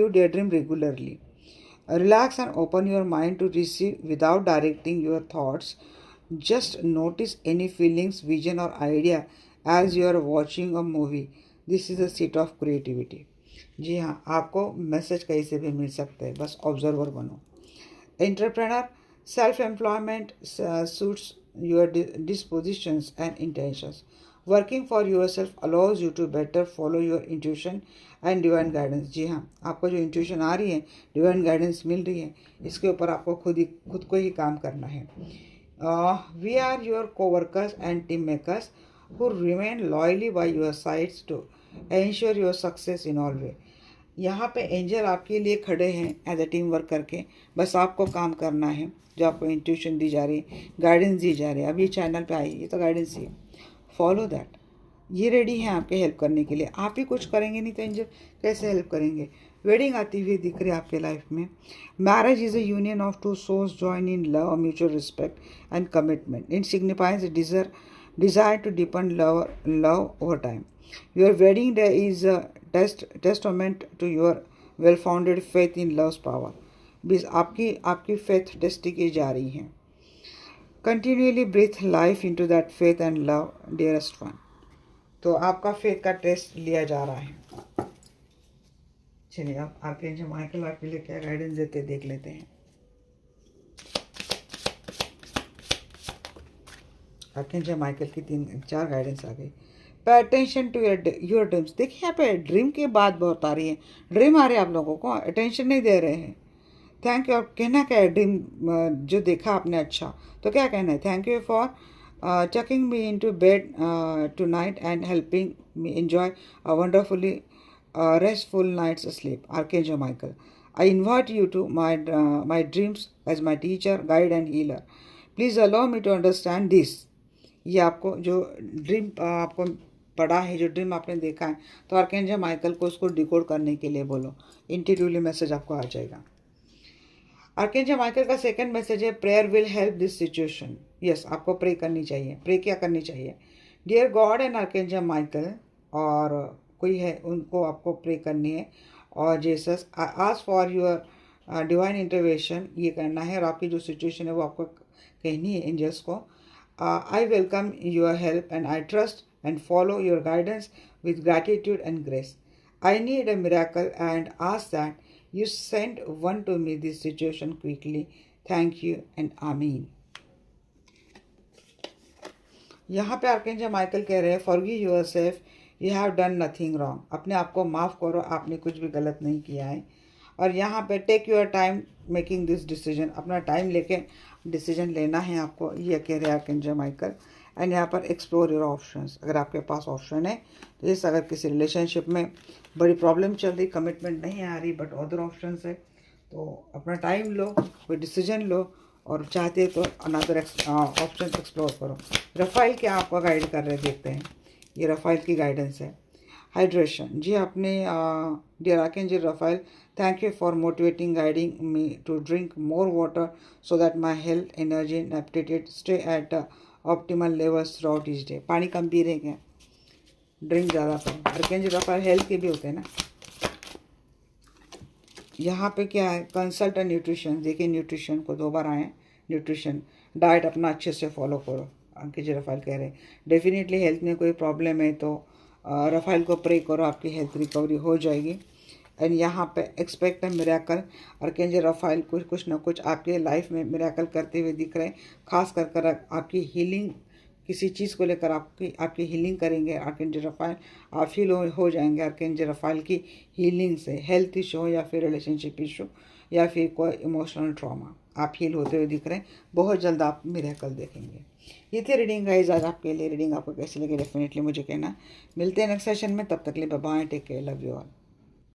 day dream regularly, relax and open your mind to receive without directing your thoughts. Just notice any feelings, vision or idea as you are watching a movie. This is a seat of creativity. जी हाँ, आपको message कहीं से भी मिल सकते हैं, बस observer बनो। Entrepreneur, self employment suits your dispositions and intentions. Working for yourself allows you to better follow your intuition and divine guidance. जी हाँ, आपको जो इंट्यूशन आ रही है, डिवाइन गाइडेंस मिल रही है, इसके ऊपर आपको खुद को ही काम करना है। We are your co-workers and team makers who remain loyally by your sides to ensure your success in all way. यहाँ पे एंजल आपके लिए खड़े हैं एज अ टीम वर्क करके। बस आपको काम करना है, जो आपको इंट्यूशन दी जा रही है, गाइडेंस दी जा रही है। अब ये चैनल पे आई, ये तो गाइडेंस ही है, फॉलो दैट। ये रेडी हैं आपके हेल्प करने के लिए। आप ही कुछ करेंगे नहीं तो एंजल कैसे हेल्प करेंगे। वेडिंग आती हुई दिख रही है आपके लाइफ में। Marriage is a union of two souls join in love, mutual respect and commitment. It signifies desire to deepen love over time. Your wedding day is a testament to your well-founded faith in love's power. आपकी faith test की जा रही है। Continually breathe life into that faith and love, dearest one. तो आपका faith का test लिया जा रहा है। चलिए अब आर्कएंजल माइकल आपके लिए क्या गाइडेंस देते देख लेते हैं। आर्कएंजल माइकल की 3-4 गाइडेंस आ गई। Pay attention to your dreams. देखिए यहाँ पे ड्रीम की बात बहुत आ रही है। ड्रीम आ रहे हैं आप लोगों को, अटेंशन नहीं दे रहे हैं। Thank you. और कहना क्या है, ड्रीम जो देखा आपने अच्छा, तो क्या कहना है, thank you for tucking me into bed tonight and helping me enjoy a wonderfully restful night's sleep. Archangel Michael, I invite you to my dreams as my teacher, guide and healer. Please allow me to understand this. ये आपको जो dream आपको पढ़ा है, जो dream आपने देखा है, तो आर्कएंजल माइकल को उसको डिकोड करने के लिए बोलो। इंट्यूटिवली मैसेज आपको आ जाएगा। आर्कएंजल माइकल का सेकंड मैसेज है, prayer will help this situation. Yes, आपको प्रे करनी चाहिए। प्रे क्या करनी चाहिए, dear God and archangel Michael, और कोई है उनको आपको प्रे करनी है। और Jesus, ask for your divine intervention, ये करना है। और आपकी जो सिचुएशन है वो आपको कहनी है एंजल्स को। I welcome your help and I trust and follow your guidance with gratitude and grace. I need a miracle and ask that you send one to me this situation quickly. Thank you and Amen. यहाँ पे archangel Michael कह रहे हैं, forgive yourself, you have done nothing wrong. अपने आप को माफ़ करो, आपने कुछ भी गलत नहीं किया है। और यहाँ पे take your time making this decision, अपना टाइम लेके डिसीजन लेना है आपको, ये कह रहे हैं आर्कएंजल माइकल। एंड यहाँ पर एक्सप्लोर योर ऑप्शंस, अगर आपके पास ऑप्शन है तो जैसे अगर किसी रिलेशनशिप में बड़ी प्रॉब्लम चल रही, कमिटमेंट नहीं आ रही बट अदर ऑप्शंस है, तो अपना टाइम लो, कोई डिसीजन लो, और चाहते तो अनदर ऑप्शन एक्सप्लोर करो। रफाइल क्या आपको गाइड कर रहे देखते हैं, ये रफाइल की गाइडेंस है। हाइड्रेशन, जी आपने dear archangel Raphael, thank you for motivating guiding me to drink more water so that my health energy and aptitude stay at optimal levels throughout each day. पानी कम P रहे क्या, drink ज़्यादा करो। Archangel Rafale health के भी होते हैं ना। यहाँ पे क्या है, कंसल्ट एंड न्यूट्रिशन, देखिए न्यूट्रिशन को 2 बार आए, न्यूट्रिशन डाइट अपना अच्छे से फॉलो करो। अंकित जी रफाइल कह रहे हैं डेफिनेटली हेल्थ में कोई प्रॉब्लम है तो रफाइल को प्रे करो, आपकी हेल्थ रिकवरी हो जाएगी। एंड यहाँ पे एक्सपेक्ट है मिरेकल, आर्कएंजल रफाइल कुछ ना कुछ आपके लाइफ में मिरेकल करते हुए दिख रहे हैं, खास कर आपकी हीलिंग, किसी चीज़ को लेकर आपकी हीलिंग करेंगे आर्कएंजल रफाइल, आप हील हो जाएंगे आर्कएंजल रफाइल की हीलिंग से। हेल्थ इशू हो या फिर रिलेशनशिप इशू या फिर कोई इमोशनल ट्रॉमा, आप हील होते हुए दिख रहे हैं, बहुत जल्द आप मिरेकल देखेंगे। ये थी रीडिंग गाइस आज आपके लिए। रीडिंग आपको कैसी लगी डेफिनेटली मुझे कहना। मिलते हैं नेक्स्ट सेशन में, तब तक के लिए bye bye, take care, love you all.